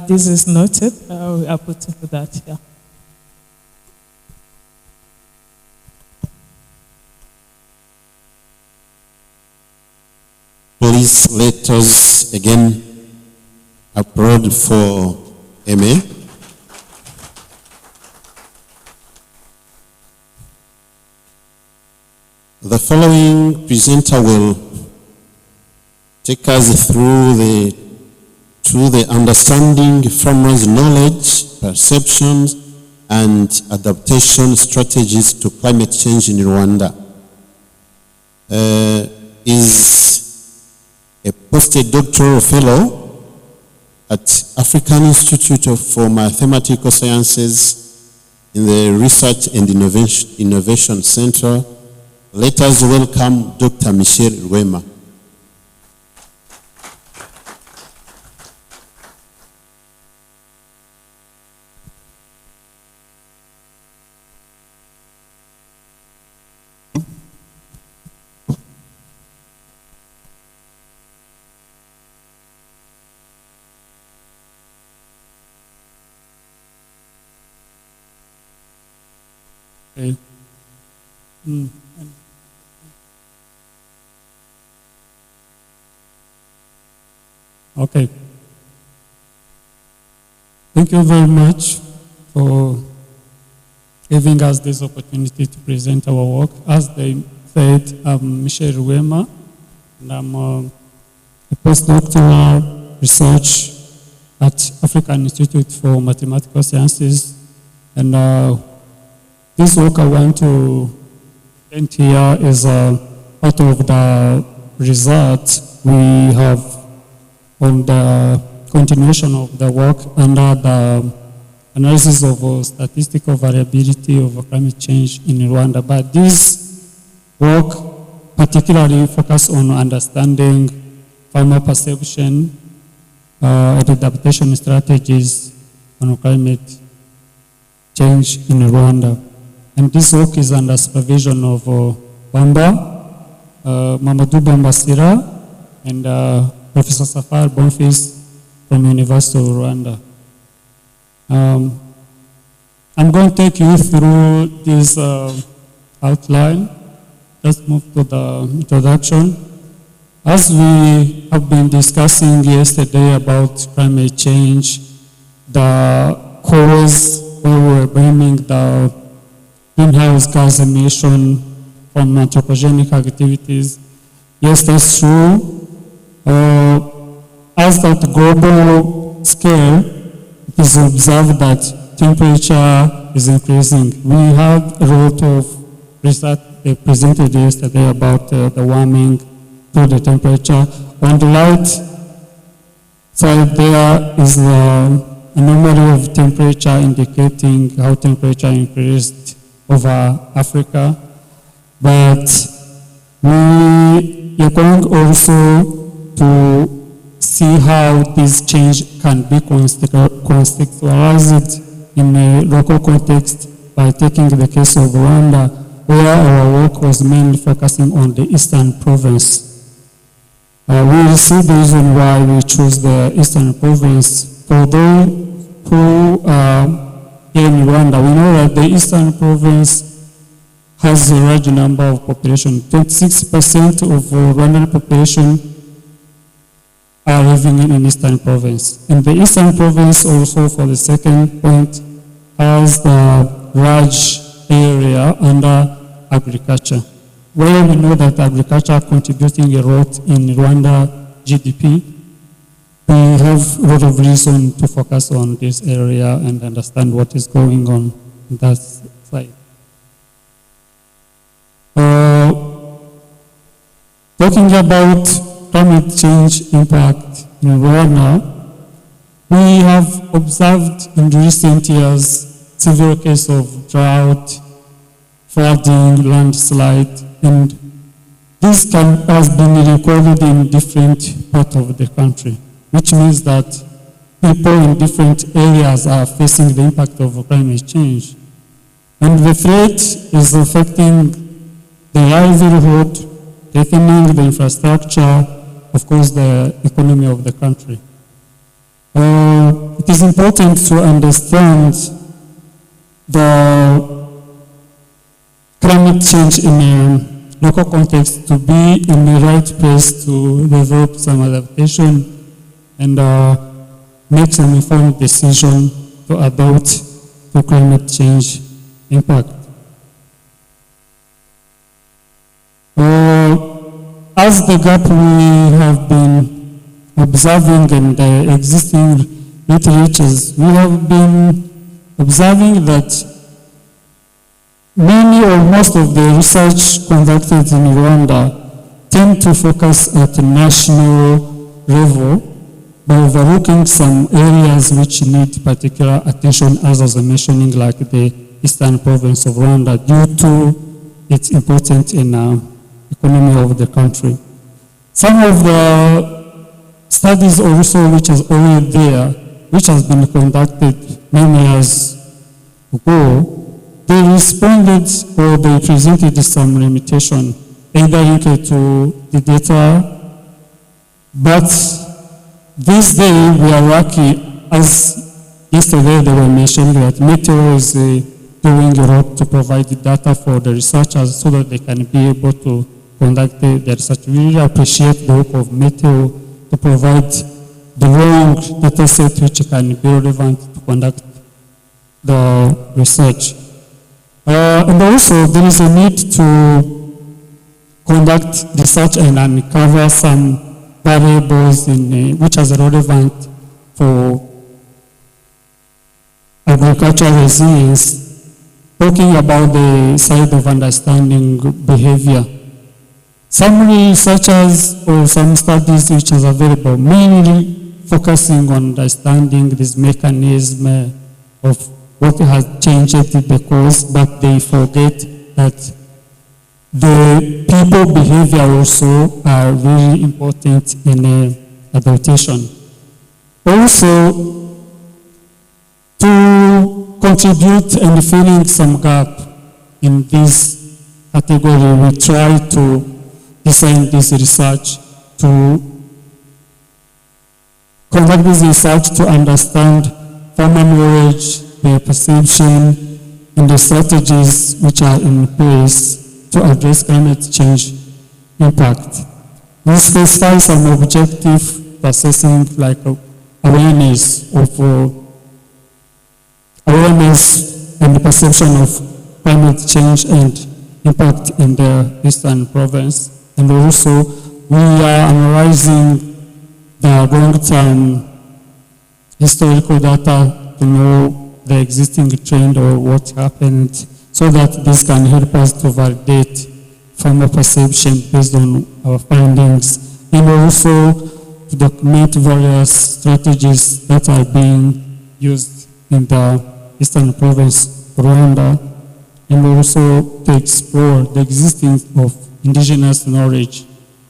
This is noted. I'll put into that, yeah. Please let us again applaud for MA. The following presenter will take us through the understanding farmers' knowledge, perceptions, and adaptation strategies to climate change in Rwanda. Is a postdoctoral fellow at African Institute for Mathematical Sciences in the Research and Innovation Center. Let us welcome Dr. Michel Rwema. Okay. Okay. Thank you very much for giving us this opportunity to present our work. As they said, I'm Michel Rwema, and I'm a postdoctoral research at African Institute for Mathematical Sciences. And this work I want to present here is part of the results we have on the continuation of the work under the analysis of statistical variability of climate change in Rwanda. But this work particularly focuses on understanding farmer perception and adaptation strategies on climate change in Rwanda. And this work is under supervision of Bamba, Mamadou Bambasira, and Professor Safar Bonfils from University of Rwanda. I'm going to take you through this outline. Let's move to the introduction. As we have been discussing yesterday about climate change, the cause where we were blaming the greenhouse gas emission from anthropogenic activities. Yes, that's true. As at global scale, it is observed that temperature is increasing. We had a lot of research presented yesterday about the warming to the temperature. On the right side there is the anomaly of temperature indicating how temperature increased over Africa. But we are going also to see how this change can be contextualized in a local context by taking the case of Rwanda, where our work was mainly focusing on the eastern province. We see the reason why we chose the eastern province. For those who are here in Rwanda, we know that the eastern province has a large number of population. 26% of Rwandan population are living in eastern province. And the eastern province also, for the second point, has the large area under agriculture, where we know that agriculture contributing a lot in Rwanda GDP. We have a lot of reason to focus on this area and understand what is going on that side. Talking about climate change impact in Rwanda, we have observed in recent years several cases of drought, flooding, landslide, and this has been recorded in different parts of the country, which means that people in different areas are facing the impact of climate change. And the threat is affecting the livelihood, threatening the infrastructure, of course, the economy of the country. It is important to understand the climate change in a local context to be in the right place to develop some adaptation and make some informed decision to adapt to climate change impact. As the gap we have been observing in the existing literatures, we have been observing that many or most of the research conducted in Rwanda tend to focus at a national level by overlooking some areas which need particular attention, as I was mentioning, like the eastern province of Rwanda, due to its importance in the economy of the country. Some of the studies also which is already there, which has been conducted many years ago, they responded or they presented some limitation, either linked to the data, but this day we are lucky, as yesterday they were mentioning that Meteo is doing a lot to provide the data for the researchers so that they can be able to conduct the research. We really appreciate the work of Meteo to provide the long data set which can be relevant to conduct the research. And also there is a need to conduct research and uncover some variables which are relevant for agricultural resilience, talking about the side of understanding behavior. Some researchers or some studies which are available mainly focusing on understanding this mechanism of what has changed the cause, but they forget that the people behavior also are really important in adaptation. Also, to contribute and filling some gap in this category, we try to design this research to conduct this research to understand farmer knowledge, their perception, and the strategies which are in place to address climate change impact. We specify some objective assessing like awareness and the perception of climate change and impact in the Eastern Province. And also, we are analyzing the long-term historical data to know the existing trend or what happened, so that this can help us to validate farmer perception based on our findings, and also to document various strategies that are being used in the Eastern Province, Rwanda, and also to explore the existence of indigenous knowledge,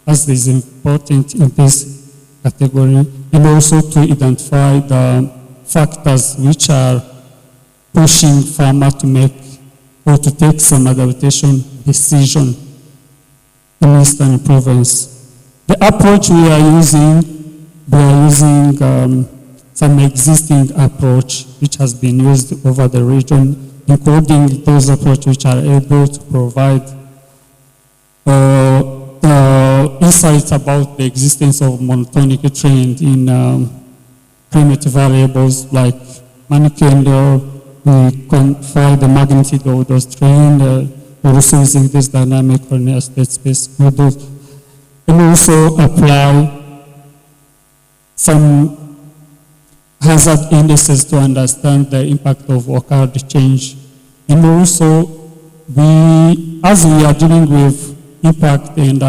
as is important in this category, and also to identify the factors which are pushing farmers to make or to take some adaptation decision in Eastern Province. The approach we are using some existing approach which has been used over the region, including those approaches which are able to provide insights about the existence of monotonic trend in climate variables like Manikendo. We quantify the magnitude of those trends, also using this dynamic linear state space models, and also apply some hazard indices to understand the impact of occurred change. And also, as we are dealing with impact and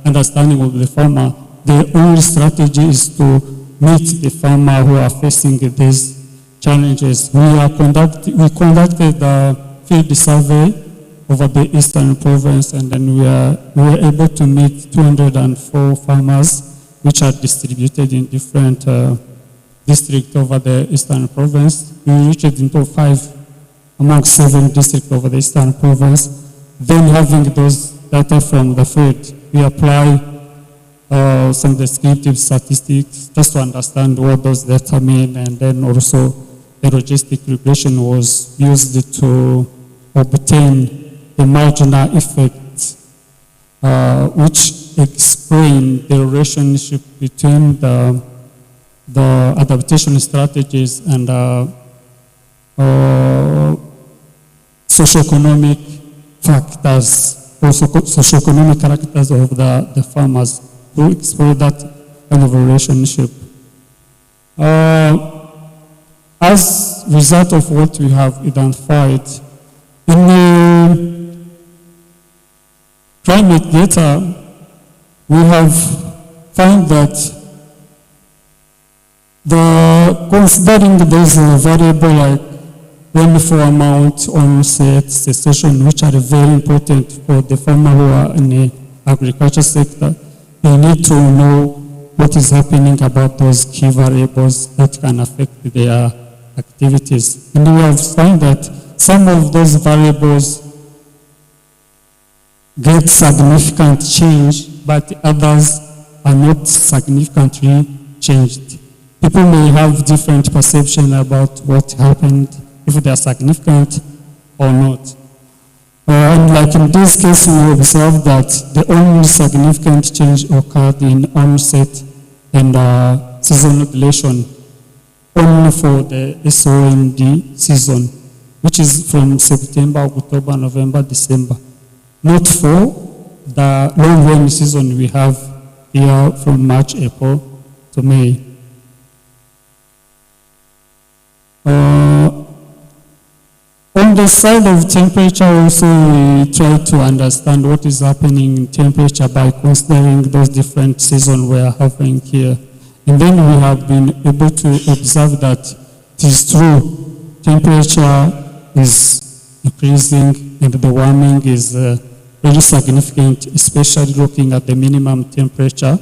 understanding of the farmer, the only strategy is to meet the farmer who are facing these challenges. We conducted a field survey over the Eastern Province, and then we were able to meet 204 farmers, which are distributed in different districts over the Eastern Province. We reached into 5 among 7 districts over the Eastern Province. Then, having those data from the field, we apply some descriptive statistics just to understand what those data mean, and then also the logistic regression was used to obtain the marginal effects, which explain the relationship between the adaptation strategies and socioeconomic factors, also socioeconomic characters of the farmers, to explore that kind of relationship. As a result of what we have identified, in climate data, we have found that considering those variable like rainfall amount, onset, cessation, which are very important for the farmer who are in the agriculture sector, they need to know what is happening about those key variables that can affect their activities. And we have found that some of those variables get significant change, but others are not significantly changed. People may have different perception about what happened, if they are significant or not. And like in this case, we observed that the only significant change occurred in onset and seasonal dilation only for the SOND season, which is from September, October, November, December. Not for the long rain season we have here from March, April to May. On the side of temperature also, we try to understand what is happening in temperature by considering those different seasons we are having here. And then we have been able to observe that it is true, temperature is increasing and the warming is very significant, especially looking at the minimum temperature.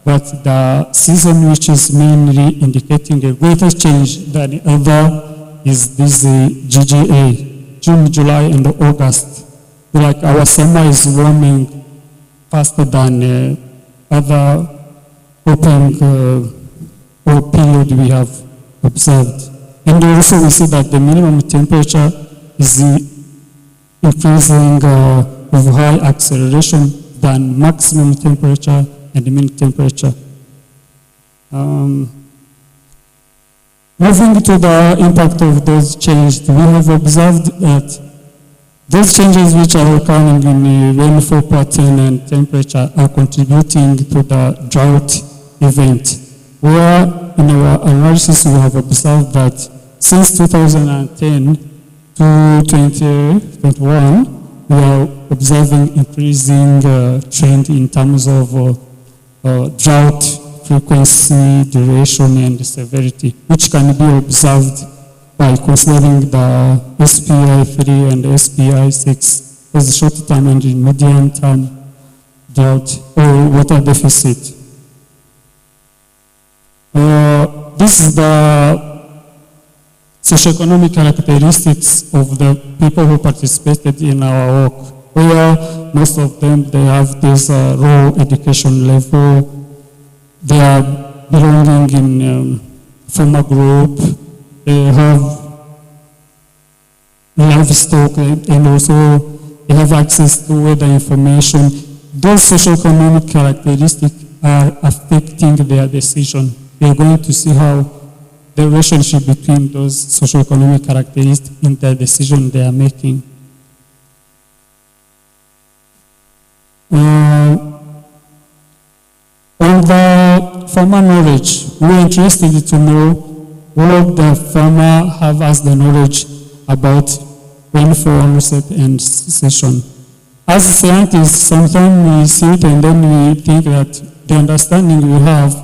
But the season which is mainly indicating a greater change than the other is this GJA, June, July, and August. Like our summer is warming faster than other open period we have observed. And also we see that the minimum temperature is increasing with high acceleration than maximum temperature and mean temperature. Moving to the impact of those changes, we have observed that those changes which are occurring in the rainfall pattern and temperature are contributing to the drought event, where in our analysis we have observed that since 2010 to 2021, we are observing increasing trend in terms of drought frequency, duration, and severity, which can be observed by considering the SPI 3 and SPI 6 as the short-term and medium-term drought or water deficit. This is the socioeconomic characteristics of the people who participated in our work, where most of them, they have this low education level, they are belonging in farmer group, they have livestock, and also they have access to weather information. Those socioeconomic characteristics are affecting their decision. We are going to see how the relationship between those socioeconomic characteristics in the decision they are making. On the farmer knowledge, we are interested to know what the farmer have as the knowledge about rainfall onset and cessation. As scientists, sometimes we see it and then we think that the understanding we have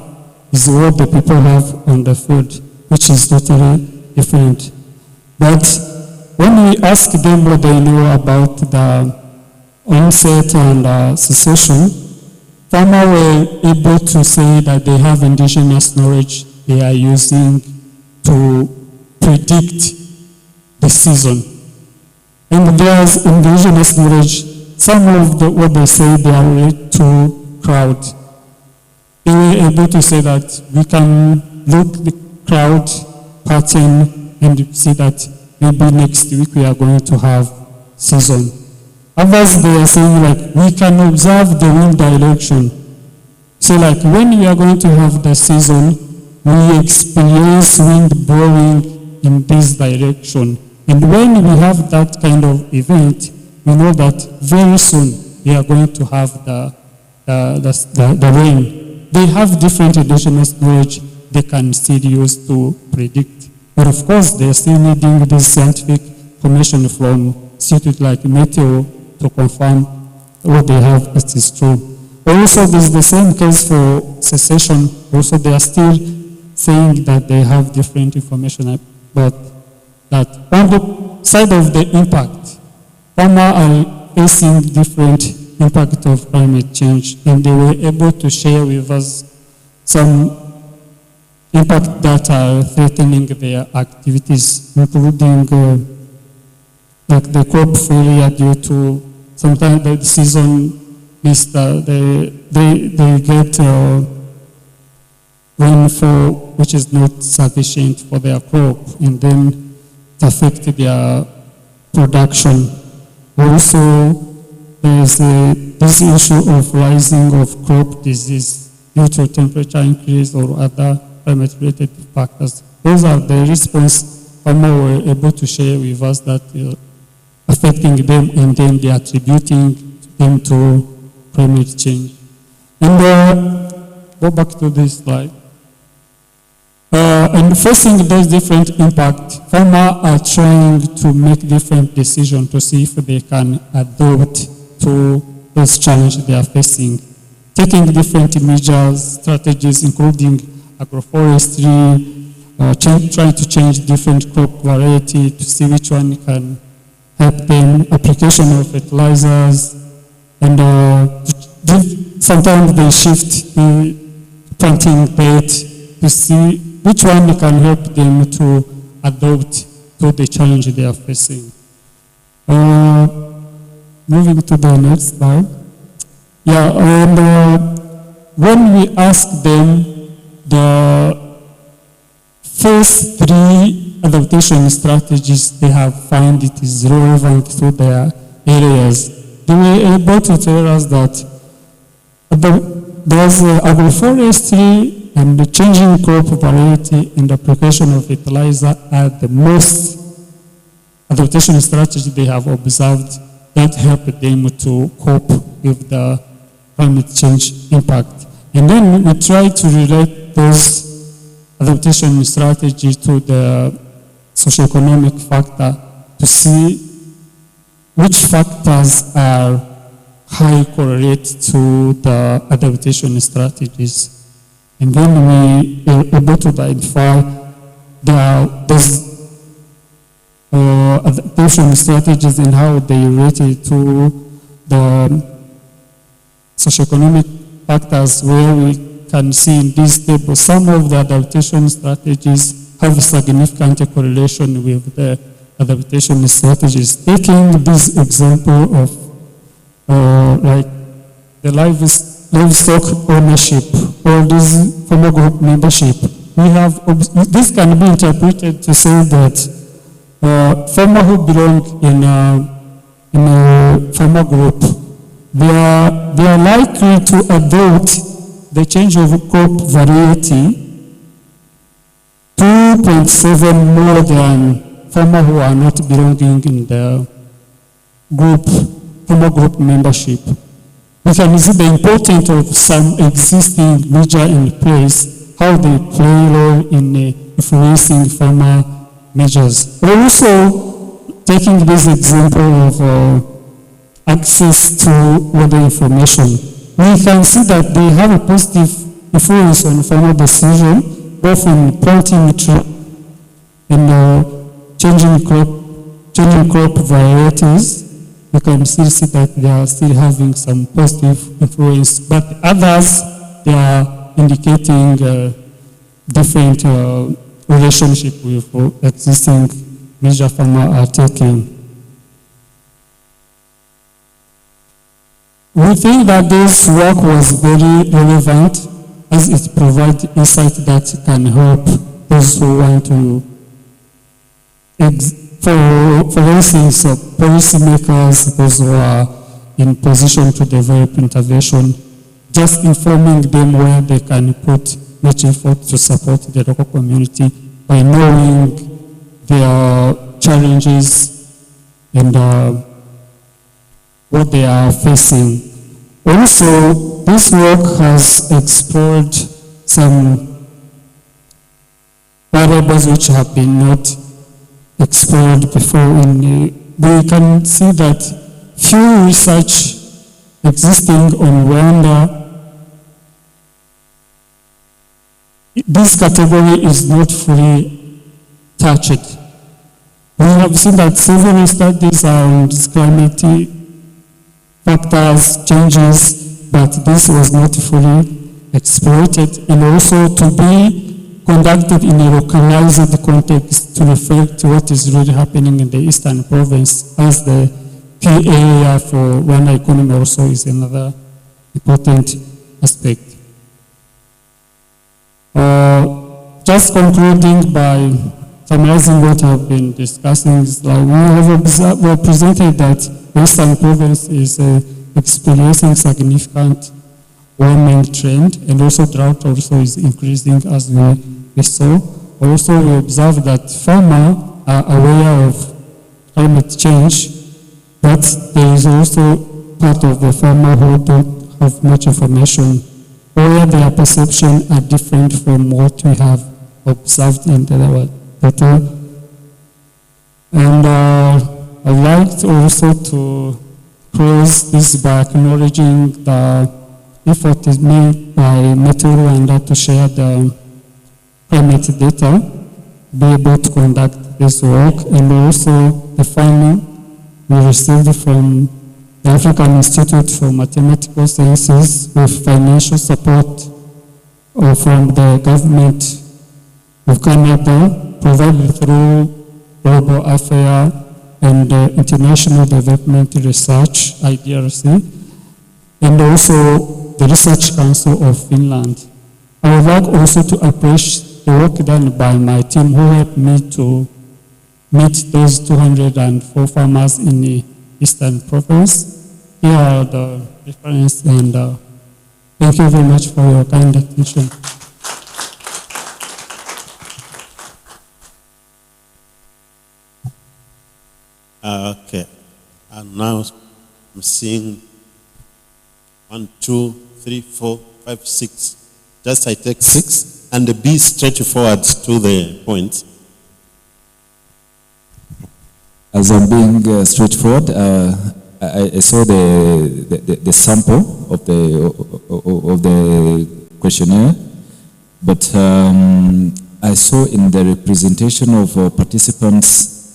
is what the people have on the field, which is totally different. But when we ask them what they know about the onset and cessation, farmers were able to say that they have indigenous knowledge they are using to predict the season. And there's indigenous knowledge. Some of what they say they are related to crowd. They were able to say that we can look the cloud pattern and see that maybe next week we are going to have season. Others, they are saying like we can observe the wind direction. So like when we are going to have the season, we experience wind blowing in this direction. And when we have that kind of event, we know that very soon we are going to have the rain. They have different indigenous knowledge they can still use to predict. But of course, they are still needing this scientific information from institutes like Meteo to confirm what they have as is true. Also, this is the same case for cessation. Also, they are still saying that they have different information about that. On the side of the impact, farmers are facing different impact of climate change, and they were able to share with us some impact that are threatening their activities, including like the crop failure due to sometimes the season missed, they get rainfall which is not sufficient for their crop, and then it affects their production. Also, there's this issue of rising of crop disease due to temperature increase or other climate-related factors. Those are the response farmers were able to share with us that affecting them, and then they are attributing them to climate change. And go back to this slide. And facing those different impacts, farmers are trying to make different decisions to see if they can adapt to those challenges they are facing, taking different measures, strategies, including agroforestry, trying to change different crop variety to see which one can help them, application of fertilizers, and sometimes they shift the planting bed to see which one can help them to adapt to the challenge they are facing. Moving to the next slide. Yeah, and when we ask them the phase 3 adaptation strategies they have found it is relevant to their areas, they were able to tell us that there's agroforestry and the changing crop variety and application of fertilizer are the most adaptation strategy they have observed that help them to cope with the climate change impact. And then we try to relate those adaptation strategies to the socioeconomic factor to see which factors are high correlate to the adaptation strategies. And then we are able to identify those adaptation strategies and how they relate to the socioeconomic factors, where we can see in this table some of the adaptation strategies have a significant correlation with the adaptation strategies. Taking this example of like the livestock ownership or this farmer group membership, we have this can be interpreted to say that farmers who belong in a farmer group, they are likely to adopt the change of crop variety 2.7 more than farmers who are not belonging in the farmer group membership. We can see the importance of some existing measures in place, how they play a role in influencing farmer measures. Also, taking this example of access to weather information, we can see that they have a positive influence on farmer decision, both in planting tree and changing crop varieties. You can still see that they are still having some positive influence, but others, they are indicating different relationship with existing measures farmers are taking. We think that this work was very relevant as it provides insight that can help those who want to, for instance, policymakers, those who are in position to develop intervention, just informing them where they can put much effort to support the local community by knowing their challenges and what they are facing. Also, this work has explored some variables which have been not explored before. We can see that few research existing on Rwanda, this category is not fully touched. We have seen that several studies on climate factors, changes, but this was not fully exploited, and also to be conducted in a localized context to reflect what is really happening in the Eastern Province, as the key area for Rwanda economy also is another important aspect. Just concluding by summarizing what I've been discussing, is like we have presented that the Eastern Province is experiencing significant warming trend, and also drought also is increasing as we saw. Also, we observe that farmers are aware of climate change, but there is also part of the farmer who don't have much information, where their perception are different from what we have observed in the data. And I'd like also to close this by acknowledging the effort is made by Meteo Rwanda to share the climate data, be able to conduct this work, and also the funding we received from the African Institute for Mathematical Sciences with financial support from the government of Canada, provided through Global Affairs and International Development Research, IDRC, and also the Research Council of Finland. I would like also to appreciate the work done by my team who helped me to meet those 204 farmers in the Eastern Province. Here are the reference and Thank you very much for your kind attention. Okay. And now I'm seeing 1, 2, 3, 4, 5, 6. Just I take 6 and be straightforward to the point. As I'm being straightforward, I saw the sample of the questionnaire, but I saw in the representation of participants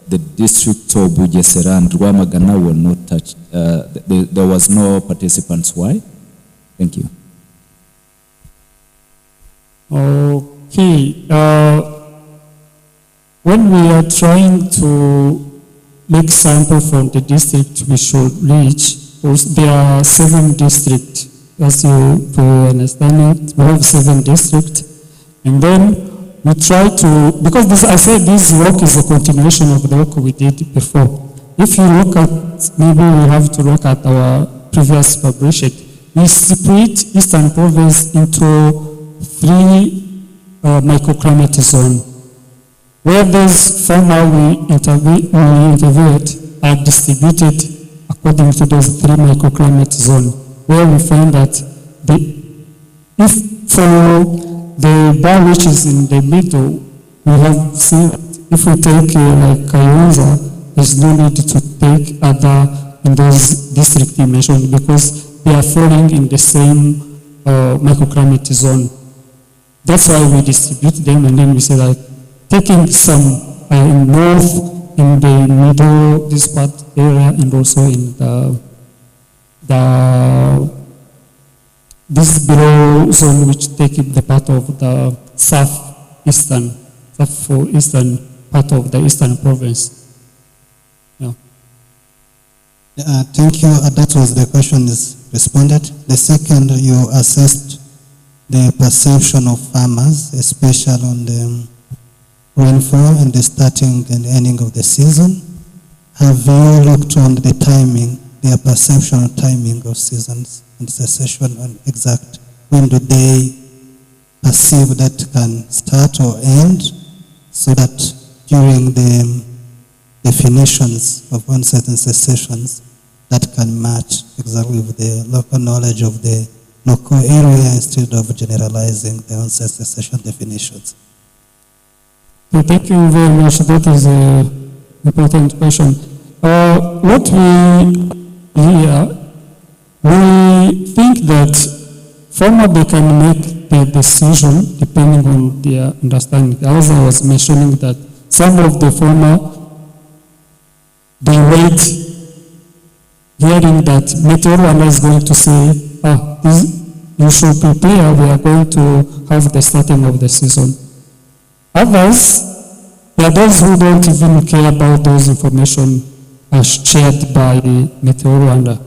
the district of Bugesera and Rwamagana were not touched. There was no participants. Why? Thank you. Okay. When we are trying to make sample from the district we should reach, there are 7 districts. As you understand it, we have 7 districts. And then we try to, because this, I said this work is a continuation of the work we did before. If you look at, maybe we have to look at our previous publication. We split Eastern Province into 3 microclimate zones. Where those farmers we interviewed are distributed according to those 3 microclimate zones, where we find that if for the bar which is in the middle, we have seen that if we take like Kayonza, there's no need to take other in those districts you mentioned because they are falling in the same microclimate zone. That's why we distribute them, and then we say that taking some in north, in the middle, this part area, and also in this below zone which take the part of the southeastern part of the eastern province. Yeah. Thank you. That was the question is responded. The second, you assessed the perception of farmers, especially on the rainfall and the starting and ending of the season. Have you looked on the timing, their perception of timing of seasons and cessation and exact? When do they perceive that can start or end, so that during the definitions of onset and cessations that can match exactly with the local knowledge of the local area instead of generalizing the onset cessation definitions? Thank you very much. That is an important question. What we hear, we think that farmers they can make the decision depending on their understanding. As I was mentioning that some of the farmers, they wait hearing that Rwanda is going to say, you should prepare, we are going to have the starting of the season. Others, there are those who don't even care about those information as shared by Rwanda.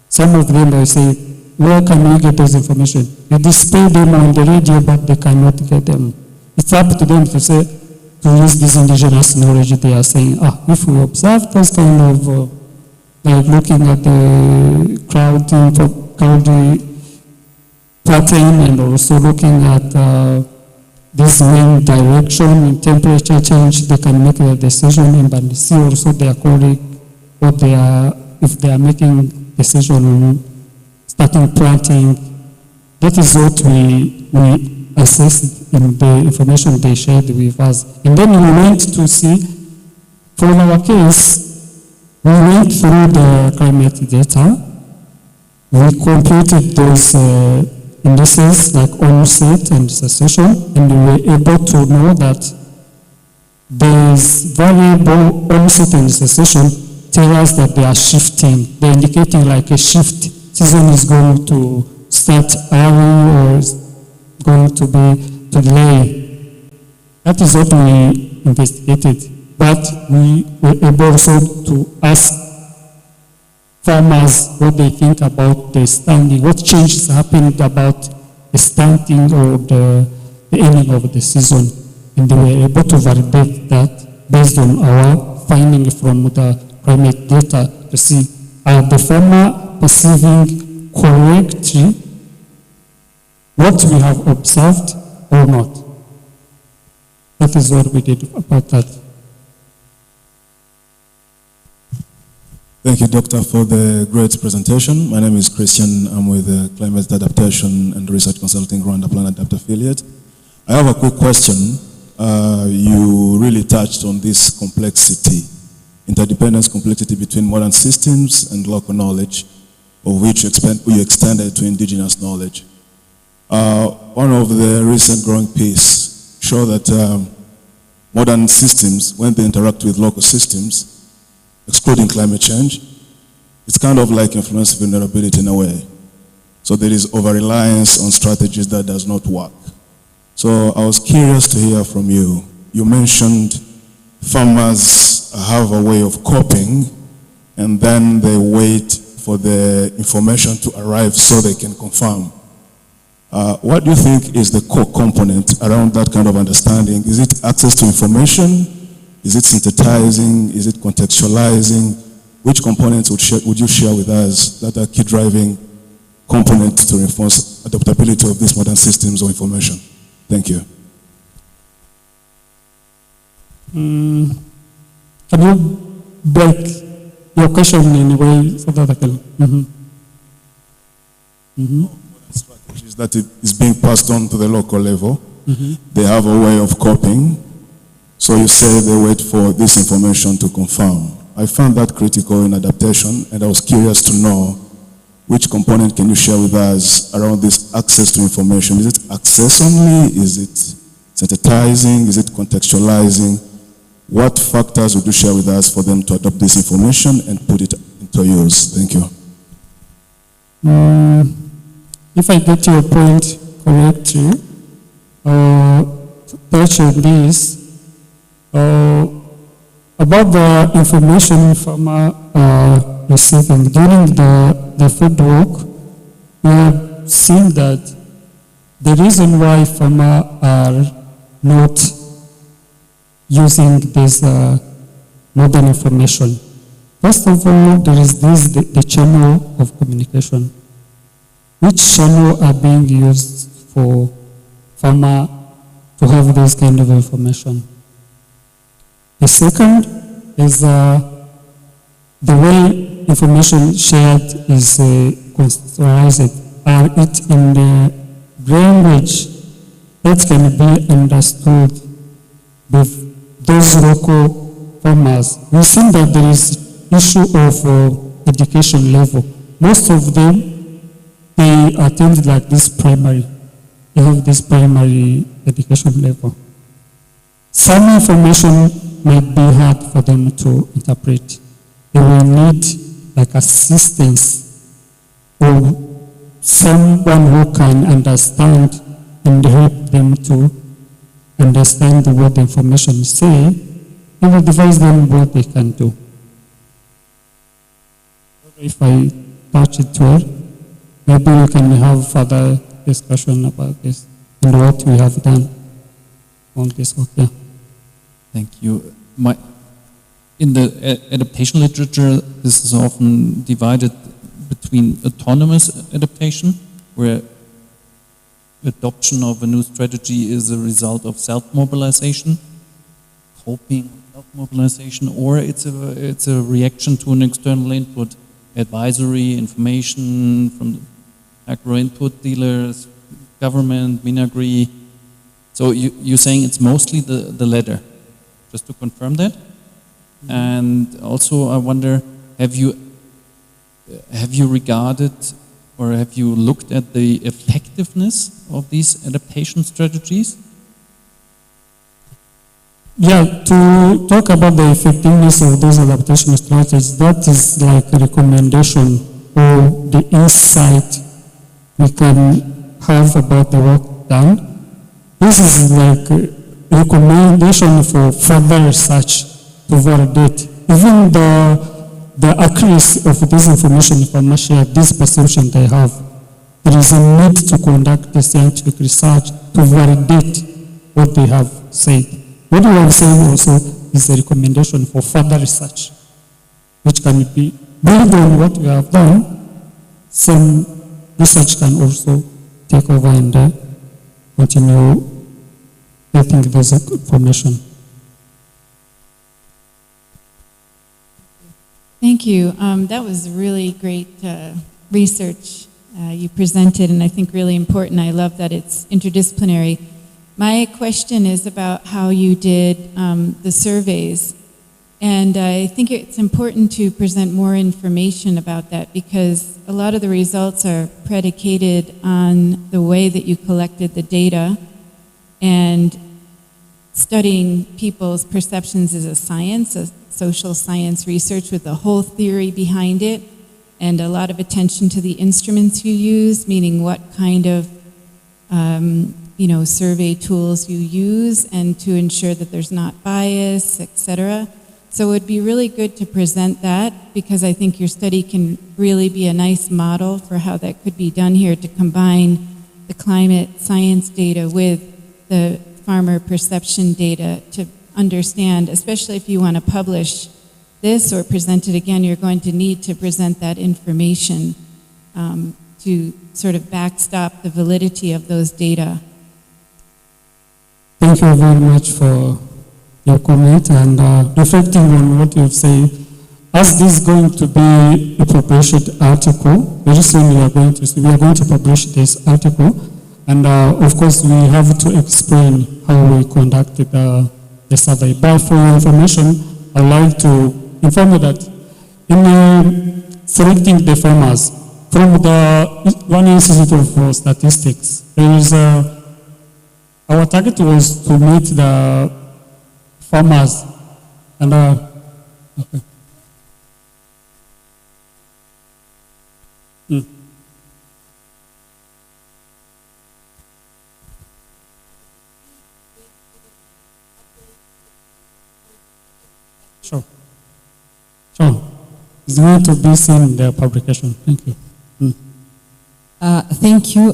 Some of them will say, where can we get those information? You display them on the radio, but they cannot get them. It's up to them to say, to use this indigenous knowledge. They are saying, if we observe those kind of, like looking at the cloudy pattern and also looking at this wind direction and temperature change, they can make a decision and see also their colleague what they are, if they are making decision on starting planting. That is what we assessed in the information they shared with us. And then we went to see, for our case, we went through the climate data. We computed those indices like onset and cessation, and we were able to know that these variable onset and cessation tell us that they are shifting. They're indicating like a shift. Season is going to start early or is going to be to delay. That is what we investigated. But we were able also to ask farmers what they think about the standing, what changes happened about the standing or the ending of the season. And they were able to validate that based on our finding from the climate data to see, are the farmer perceiving correctly what we have observed or not. That is what we did about that. Thank you, Doctor, for the great presentation. My name is Christian. I'm with the Climate Adaptation and Research Consulting Rwanda Plan Adapt affiliate. I have a quick question. You really touched on this complexity, interdependence complexity between modern systems and local knowledge, of which you extended to indigenous knowledge. One of the recent growing pieces show that modern systems, when they interact with local systems, excluding climate change, it's kind of like influence vulnerability in a way. So there is over-reliance on strategies that does not work. So I was curious to hear from you. You mentioned farmers have a way of coping, and then they wait for the information to arrive so they can confirm. What do you think is the core component around that kind of understanding? Is it access to information? Is it synthesizing? Is it contextualizing? Which components would you share with us that are key driving components to reinforce adaptability of these modern systems of information? Thank you. Can you break your question in a way so that I can? Strategies that it is being passed on to the local level. They have a way of coping. So you say they wait for this information to confirm. I found that critical in adaptation, and I was curious to know which component can you share with us around this access to information? Is it access only? Is it synthesizing? Is it contextualizing? What factors would you share with us for them to adopt this information and put it into use? Thank you. If I get your point correctly, touch on this, about the information farmer receiving during the field work, we have seen that the reason why farmers are not using this modern information, first of all, there is the channel of communication. Which channel are being used for farmer to have this kind of information? The second is the way information shared is contextualized. Are it in the language that can be understood with those local farmers? We've seen that there is issue of education level. Most of them, they attend like this primary. They have this primary education level. Some information might be hard for them to interpret. They will need like assistance or someone who can understand and help them to understand what the information say and advise them what they can do. If I touch it well, maybe we can have further discussion about this and what we have done on this work. Yeah. Thank you. In the adaptation literature, this is often divided between autonomous adaptation, where adoption of a new strategy is a result of self-mobilization, coping, self-mobilization, or it's a reaction to an external input, advisory, information from the agro-input dealers, government, Minagri. So you're saying it's mostly the latter, just to confirm that? And also I wonder, have you regarded or have you looked at the effectiveness of these adaptation strategies? Yeah, to talk about the effectiveness of those adaptation strategies, that is like a recommendation or the insight we can have about the work done. This is like a recommendation for further research to validate. Even the accuracy of this information from share, this perception they have, there is a need to conduct the scientific research to validate what they have said. What we have said also is a recommendation for further research, which can be built on what we have done. Some research can also take over and continue getting this information. Thank you. That was really great research you presented, and I think really important. I love that it's interdisciplinary. My question is about how you did the surveys, and I think it's important to present more information about that because a lot of the results are predicated on the way that you collected the data, and studying people's perceptions is a science, a social science research with a whole theory behind it, and a lot of attention to the instruments you use, meaning what kind of survey tools you use, and to ensure that there's not bias, etc. So it would be really good to present that because I think your study can really be a nice model for how that could be done here to combine the climate science data with the farmer perception data to understand, especially if you want to publish this or present it again, you're going to need to present that information to sort of backstop the validity of those data. Thank you very much for your comment and reflecting on what you've said. As this is going to be a published article, very soon we are going to publish this article, and of course we have to explain how we conducted the survey. But for your information, I'd like to inform you that in selecting the farmers from the Rwanda Institute of Statistics, there is our target was to meet the farmers and okay. Sure. It's going to be seen in the publication. Thank you. Thank you.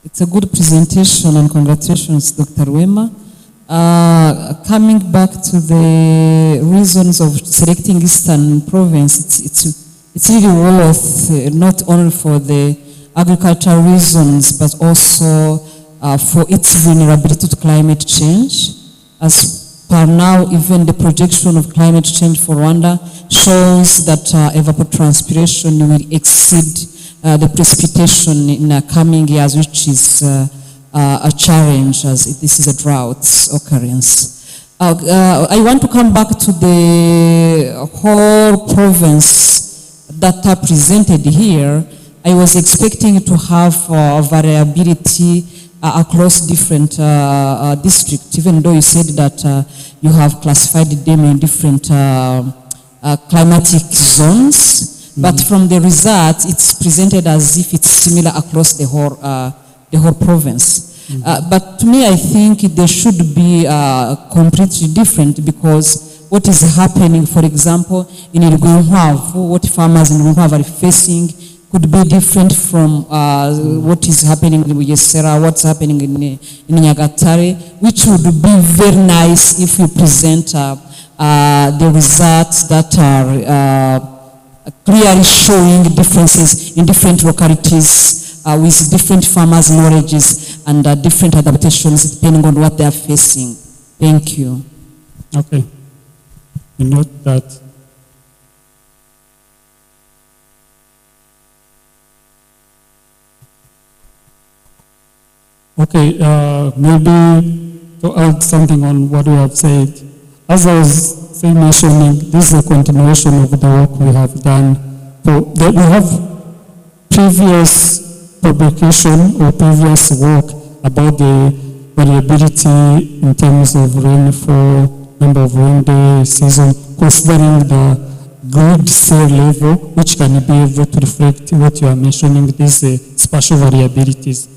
It's a good presentation and congratulations, Dr. Wema. Coming back to the reasons of selecting Eastern Province, it's really worth not only for the agricultural reasons, but also for its vulnerability to climate change. As per now, even the projection of climate change for Rwanda shows that evapotranspiration will exceed the precipitation in coming years, which is a challenge as this is a drought occurrence. I want to come back to the whole province data presented here. I was expecting to have variability across different districts, even though you said that you have classified them in different climatic zones. But from the results, it's presented as if it's similar across the whole province. But to me, I think they should be completely different because what is happening, for example, in Rwanda, what farmers in Rwanda are facing could be different from what is happening in Yesera, what's happening in Nyagatare, which would be very nice if you present the results that are clearly showing differences in different localities with different farmers' knowledges and different adaptations depending on what they are facing. Thank you. Okay. You note that. Okay, maybe to add something on what we have said. As I was mentioning, this is a continuation of the work we have done. We have previous publication or previous work about the variability in terms of rainfall, number of rain days, season, considering the grid sea level, which can be able to reflect what you are mentioning, these spatial variabilities.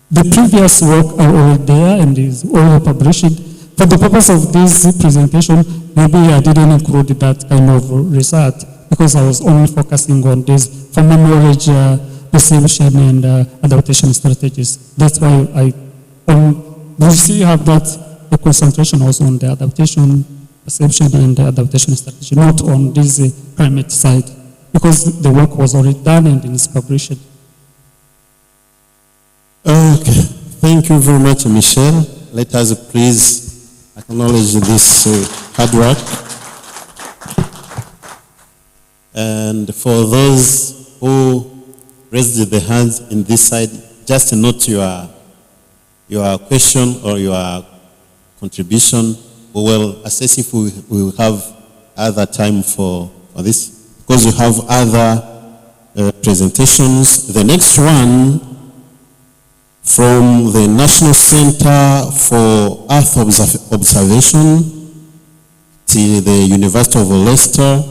The previous work are already there and is already published. For the purpose of this presentation, maybe I didn't include that kind of result because I was only focusing on this farmer knowledge perception and adaptation strategies. That's why we see have that the concentration also on the adaptation perception and the adaptation strategy, not on this climate side, because the work was already done and is published. Okay, thank you very much, Michelle. Let us please acknowledge this hard work. And for those who raised their hands in this side, just note your question or your contribution. We will assess if we will have other time for this, because we have other presentations. The next one from the National Center for Earth Observation to the University of Leicester.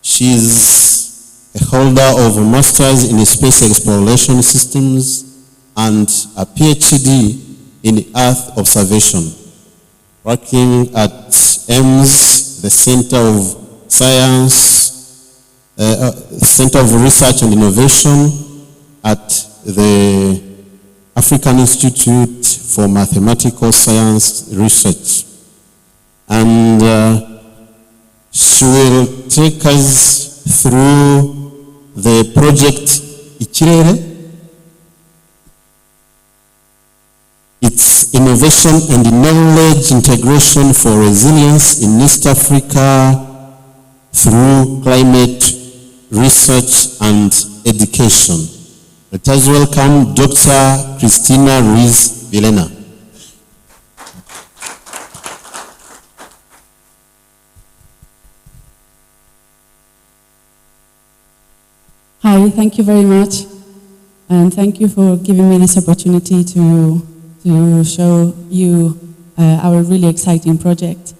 She's a holder of a master's in space exploration systems and a PhD in Earth observation, working at AIMS, the Center of Science, Center of Research and Innovation at the African Institute for Mathematical Science Research. And she will take us through the project Ikirere. It's innovation and knowledge integration for resilience in East Africa through climate research and education. Let us welcome Dr. Christina Ruiz Vilena. Hi, thank you very much. And thank you for giving me this opportunity to show you our really exciting project.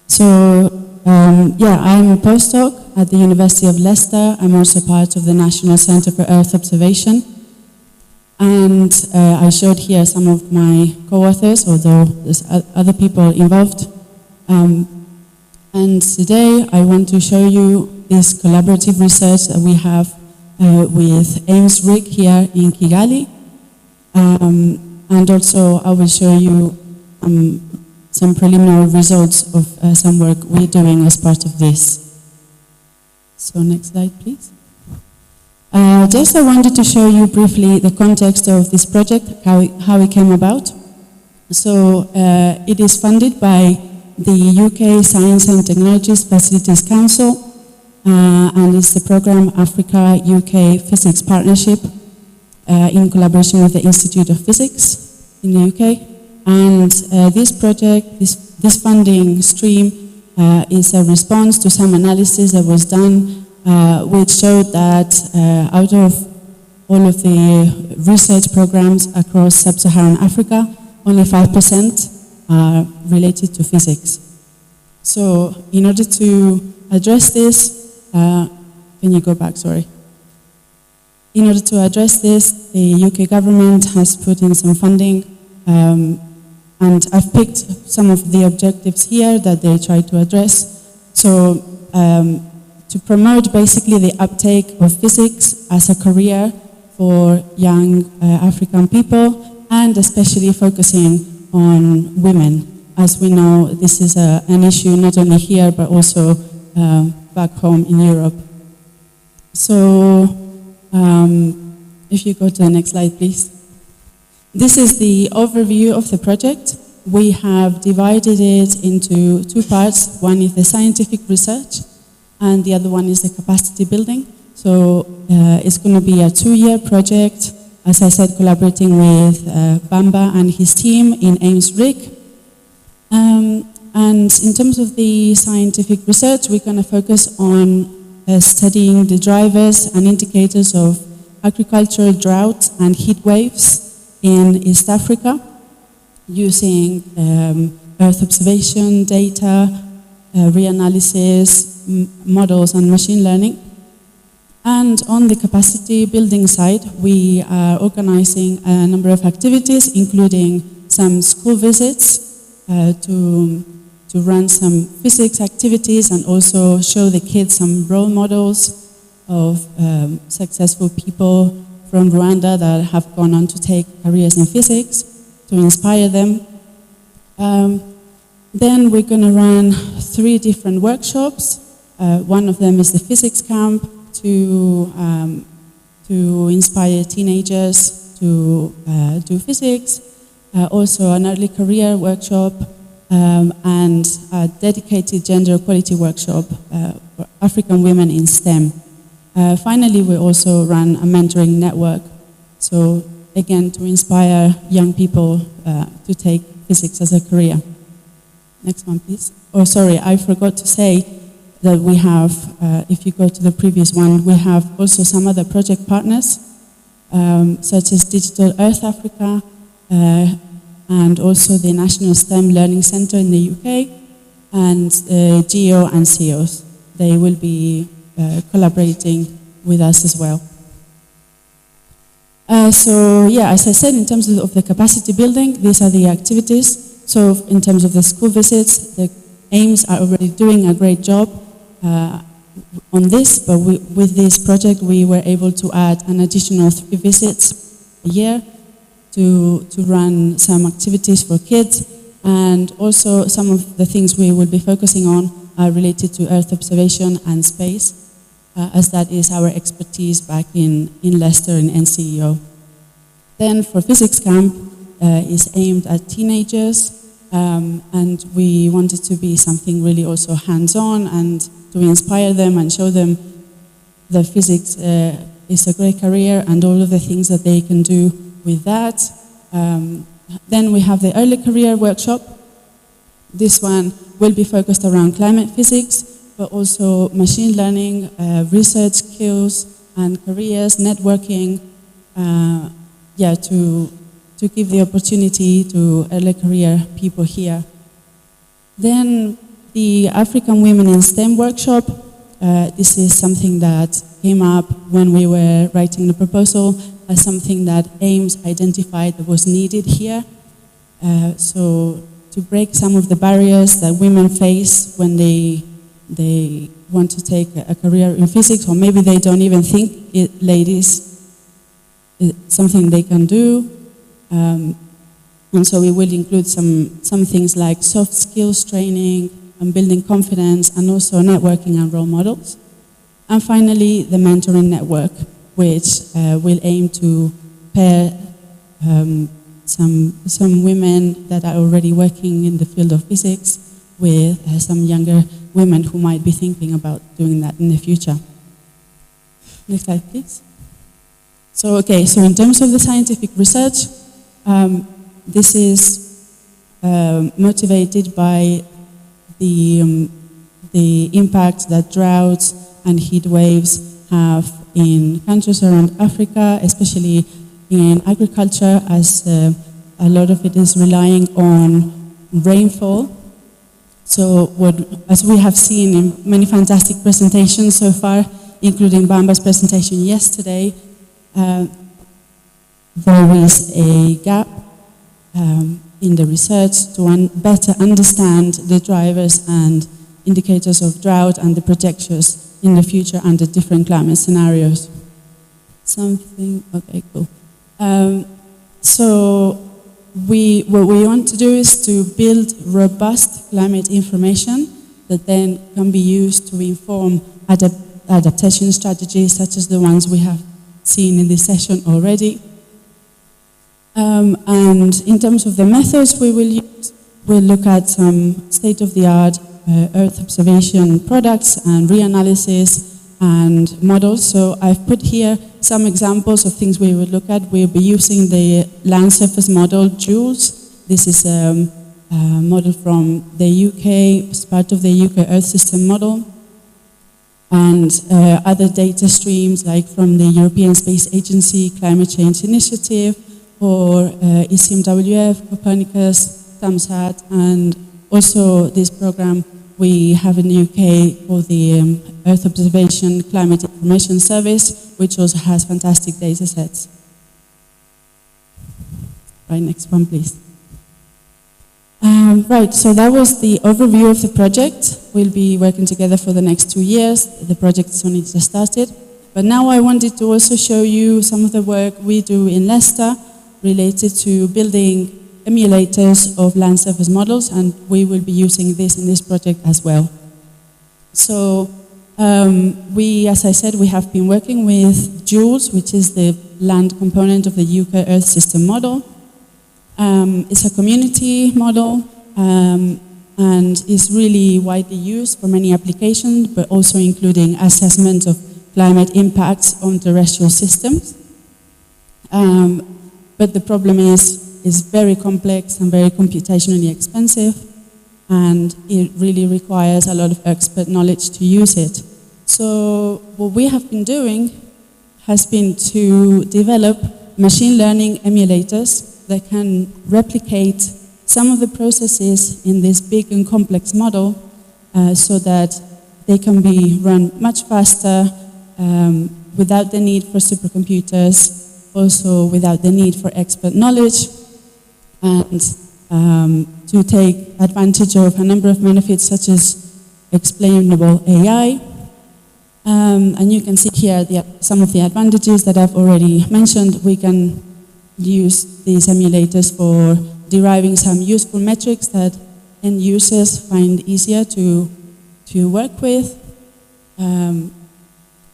So, I'm a postdoc at the University of Leicester. I'm also part of the National Center for Earth Observation. And I showed here some of my co-authors, although there's other people involved. And today I want to show you this collaborative research that we have with AIMS RIC here in Kigali. And also I will show you some preliminary results of some work we're doing as part of this. So next slide, please. Just I wanted to show you briefly the context of this project, how it came about. So it is funded by the UK Science and Technologies Facilities Council, and it's the program Africa-UK Physics Partnership in collaboration with the Institute of Physics in the UK. And this project, this funding stream is a response to some analysis that was done which showed that out of all of the research programs across sub-Saharan Africa, only 5% are related to physics. So in order to address this, can you go back, sorry? In order to address this, the UK government has put in some funding, and I've picked some of the objectives here that they try to address. So to promote basically the uptake of physics as a career for young African people, and especially focusing on women. As we know, this is an issue not only here, but also back home in Europe. So, if you go to the next slide, please. This is the overview of the project. We have divided it into two parts. One is the scientific research, and the other one is the capacity building. So it's going to be a 2-year project, as I said, collaborating with Bamba and his team in AIMS RIC. And in terms of the scientific research, we're going to focus on studying the drivers and indicators of agricultural drought and heat waves in East Africa, using Earth observation data, reanalysis, models, and machine learning. And on the capacity building side, we are organizing a number of activities, including some school visits to run some physics activities and also show the kids some role models of successful people from Rwanda that have gone on to take careers in physics to inspire them. Then we're going to run 3 different workshops. One of them is the physics camp to inspire teenagers to do physics, also an early career workshop, and a dedicated gender equality workshop for African women in STEM. Finally, we also run a mentoring network, so again, to inspire young people to take physics as a career. Next one, please. Oh, sorry, I forgot to say that we have, if you go to the previous one, we have also some other project partners, such as Digital Earth Africa, and also the National STEM Learning Centre in the UK, and GEO and CEOs. They will be collaborating with us as well. So yeah, as I said, in terms of the capacity building, these are the activities. So in terms of the school visits, the AIMS are already doing a great job on this, but with this project we were able to add an additional 3 visits a year to run some activities for kids, and also some of the things we will be focusing on are related to Earth observation and space, as that is our expertise back in Leicester and NCEO. Then for Physics Camp is aimed at teenagers, and we want it to be something really also hands-on and to inspire them and show them that physics is a great career and all of the things that they can do with that. Then we have the early career workshop. This one will be focused around climate physics, but also machine learning, research skills and careers, networking, to give the opportunity to early career people here. Then the African Women in STEM workshop, this is something that came up when we were writing the proposal as something that AIMS identified that was needed here. So to break some of the barriers that women face when they want to take a career in physics, or maybe they don't even think it, ladies, it's something they can do. And so we will include some things like soft skills training and building confidence, and also networking and role models. And finally, the mentoring network, which will aim to pair some women that are already working in the field of physics with some younger women who might be thinking about doing that in the future. Next slide, please. So, okay, so in terms of the scientific research, this is motivated by the impact that droughts and heat waves have in countries around Africa, especially in agriculture, as a lot of it is relying on rainfall. So as we have seen in many fantastic presentations so far, including Bamba's presentation yesterday, there is a gap in the research to better understand the drivers and indicators of drought and the projections in the future under different climate scenarios. Okay, cool. So what we want to do is to build robust climate information that then can be used to inform adaptation strategies such as the ones we have seen in this session already. And in terms of the methods we will use, we'll look at some state-of-the-art Earth observation products and reanalysis and models. So I've put here some examples of things we will look at. We'll be using the land surface model, JULES. This is a model from the UK, it's part of the UK Earth System model. And other data streams like from the European Space Agency Climate Change Initiative, or ECMWF, Copernicus, TAMSAT, and also this program we have in the UK called the Earth Observation Climate Information Service, which also has fantastic data sets. Right, next one, please. Right, so that was the overview of the project. We'll be working together for the next 2 years. The project has only just started. But now I wanted to also show you some of the work we do in Leicester related to building emulators of land surface models, and we will be using this in this project as well. So We, as I said, we have been working with JULES, which is the land component of the UK Earth System model. It's a community model and is really widely used for many applications, but also including assessment of climate impacts on terrestrial systems. But the problem is very complex and very computationally expensive, and it really requires a lot of expert knowledge to use it. So what we have been doing has been to develop machine learning emulators that can replicate some of the processes in this big and complex model so that they can be run much faster without the need for supercomputers, also without the need for expert knowledge, and to take advantage of a number of benefits such as explainable AI. And you can see here some of the advantages that I've already mentioned. We can use these emulators for deriving some useful metrics that end users find easier to work with.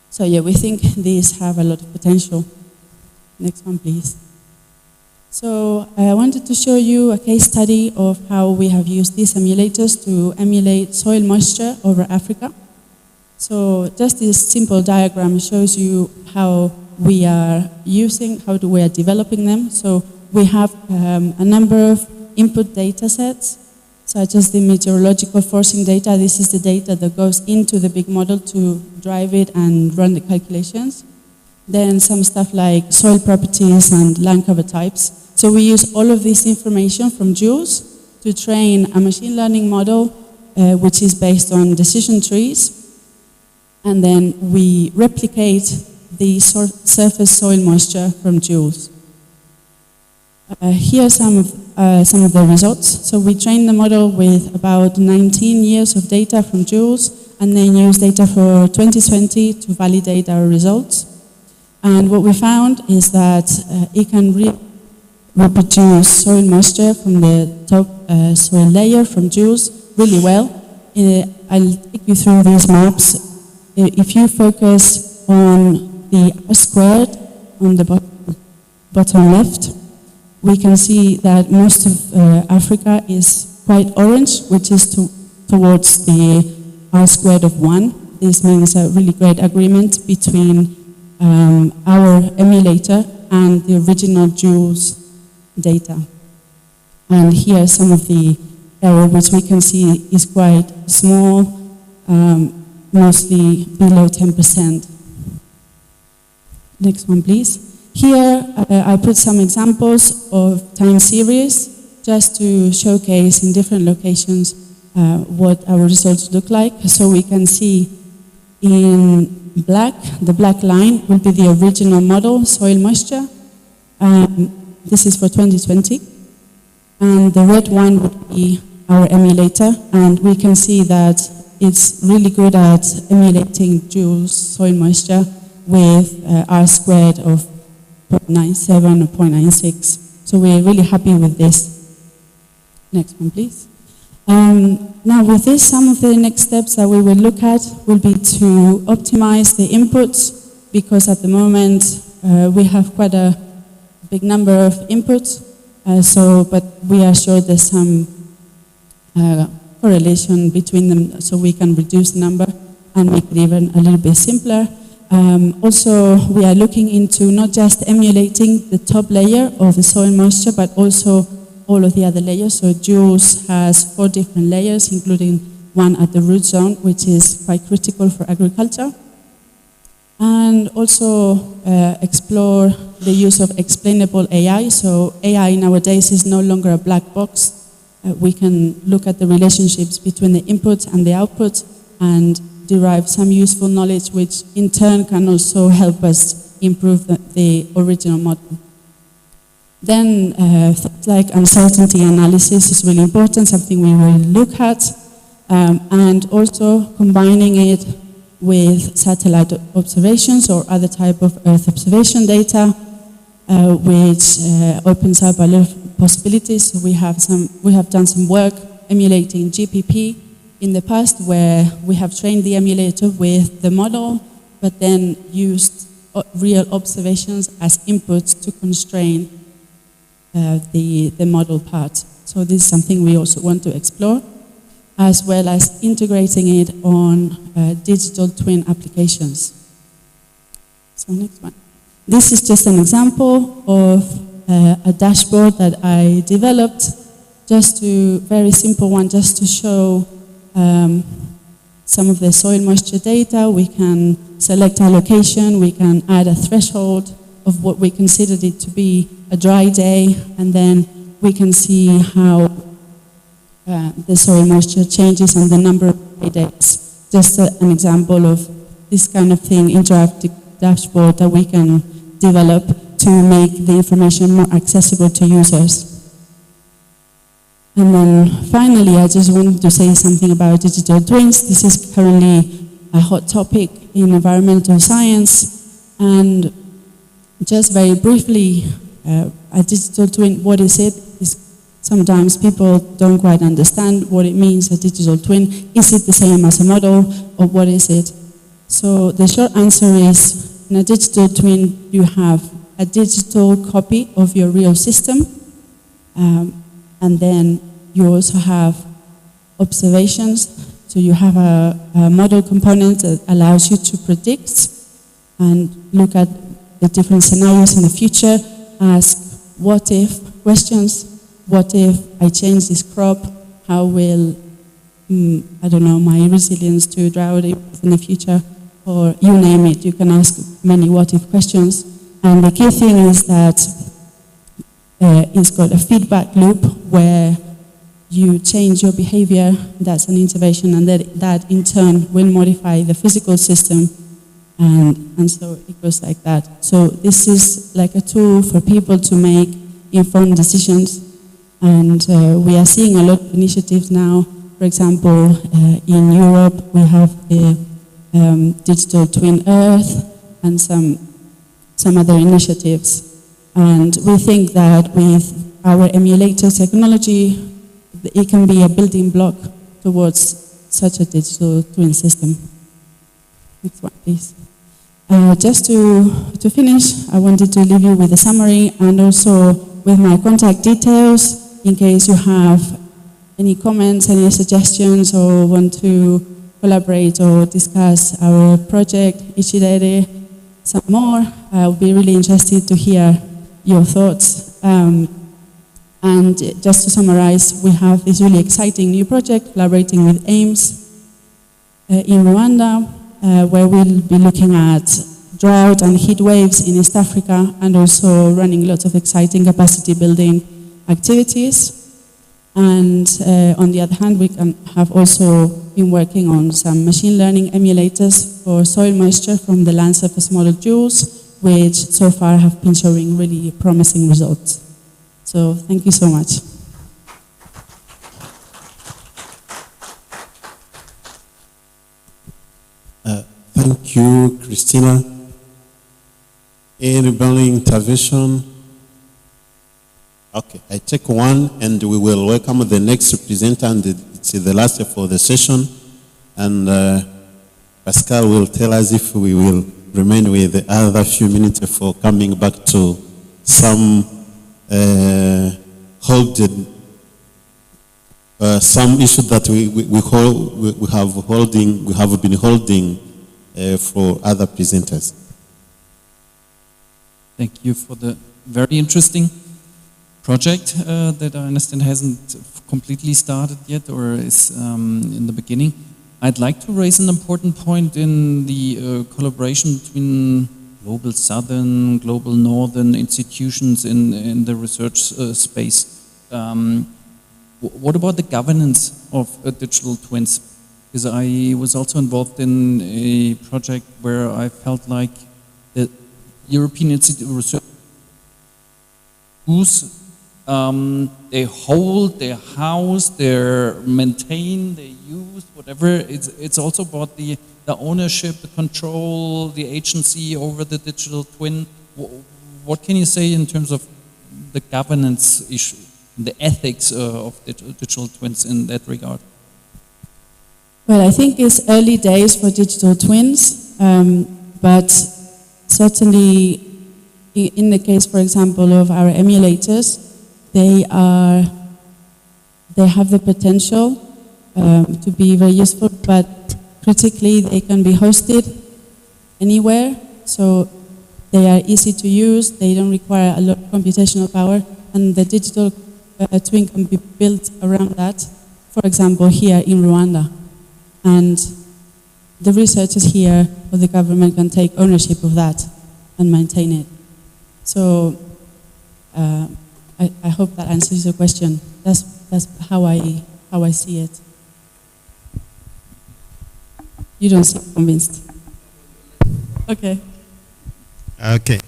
So yeah, we think these have a lot of potential. Next one, please. So I wanted to show you a case study of how we have used these emulators to emulate soil moisture over Africa. So just this simple diagram shows you how we are developing them. So we have a number of input data sets, such as the meteorological forcing data. This is the data that goes into the big model to drive it and run the calculations. Then some stuff like soil properties and land cover types. So we use all of this information from JULES to train a machine learning model which is based on decision trees. And then we replicate the surface soil moisture from JULES. Here are some of the results. So we trained the model with about 19 years of data from JULES, and then use data for 2020 to validate our results. And what we found is that it can reproduce soil moisture from the top soil layer from JULES really well. I'll take you through these maps. If you focus on the R squared on the bottom left, we can see that most of Africa is quite orange, which is towards the R squared of 1. This means a really great agreement between our emulator and the original JULES data. And here are some of the error, which we can see is quite small, mostly below 10%. Next one, please. Here, I put some examples of time series just to showcase in different locations what our results look like. So we can see in black, the black line will be the original model, soil moisture. This is for 2020. And the red one would be our emulator. And we can see that it's really good at emulating JULES soil moisture with R squared of 0.97 or 0.96. So we're really happy with this. Next one, please. Now with this, some of the next steps that we will look at will be to optimize the inputs, because at the moment we have quite a big number of inputs. But we are sure there's some correlation between them, so we can reduce the number and make it even a little bit simpler. Also, we are looking into not just emulating the top layer of the soil moisture, but also all of the other layers. So JULES has 4 different layers, including one at the root zone, which is quite critical for agriculture. And also explore the use of explainable AI. So AI nowadays is no longer a black box. We can look at the relationships between the inputs and the outputs and derive some useful knowledge, which in turn can also help us improve the original model. Then things like uncertainty analysis is really important, something we will look at, and also combining it with satellite observations or other type of Earth observation data, which opens up a lot of possibilities. So we have done some work emulating GPP in the past where we have trained the emulator with the model, but then used real observations as inputs to constrain the model part. So this is something we also want to explore, as well as integrating it on digital twin applications. So next one. This is just an example of a dashboard that I developed, very simple one, just to show some of the soil moisture data. We can select our location, we can add a threshold of what we considered it to be a dry day, and then we can see how the soil moisture changes and the number of dry days. Just an example of this kind of thing, interactive dashboard that we can develop to make the information more accessible to users. And then finally, I just wanted to say something about digital twins. This is currently a hot topic in environmental science. And just very briefly, a digital twin, what is it? Sometimes people don't quite understand what it means, a digital twin. Is it the same as a model, or what is it? So the short answer is, in a digital twin, you have a digital copy of your real system, and then you also have observations. So you have a model component that allows you to predict and look at the different scenarios in the future, ask what if questions. What if I change this crop? How will, I don't know, my resilience to drought in the future? Or you name it, you can ask many what if questions. And the key thing is that it's got a feedback loop where you change your behavior, that's an intervention, and that in turn will modify the physical system, and so it goes like that. So this is like a tool for people to make informed decisions, and we are seeing a lot of initiatives now. For example, in Europe we have the Digital Twin Earth and some other initiatives. And we think that with our emulator technology, it can be a building block towards such a digital twin system. Next one, please. Just to finish, I wanted to leave you with a summary and also with my contact details in case you have any comments, any suggestions, or want to collaborate or discuss our project, Ichidere, some more. I'll be really interested to hear your thoughts. And just to summarize, we have this really exciting new project collaborating with AIMS in Rwanda, where we'll be looking at drought and heat waves in East Africa and also running lots of exciting capacity building activities. And on the other hand, we have also been working on some machine learning emulators for soil moisture from the land surface model JULES, which so far have been showing really promising results. So thank you so much. Thank you, Christina. Any burning intervention? Okay, I take one, and we will welcome the next presenter, and it's the last for the session. And Pascal will tell us if we will remain with the other few minutes for coming back to some some issues that we have been holding for other presenters. Thank you for the very interesting project that I understand hasn't completely started yet or is in the beginning. I'd like to raise an important point in the collaboration between global southern, global northern institutions in the research space. What about the governance of digital twins? Because I was also involved in a project where I felt like the European Institute of Research they hold, they house, they maintain, they use, whatever. It's also about the ownership, the control, the agency over the digital twin. What can you say in terms of the governance issue, the ethics of digital twins in that regard? Well, I think it's early days for digital twins, but certainly in the case, for example, of our emulators, they have the potential to be very useful, but critically they can be hosted anywhere, so they are easy to use, they don't require a lot of computational power, and the digital twin can be built around that, for example, here in Rwanda. And the researchers here or the government can take ownership of that and maintain it. So I hope that answers your question. That's how I see it. You don't seem convinced. Okay. Okay.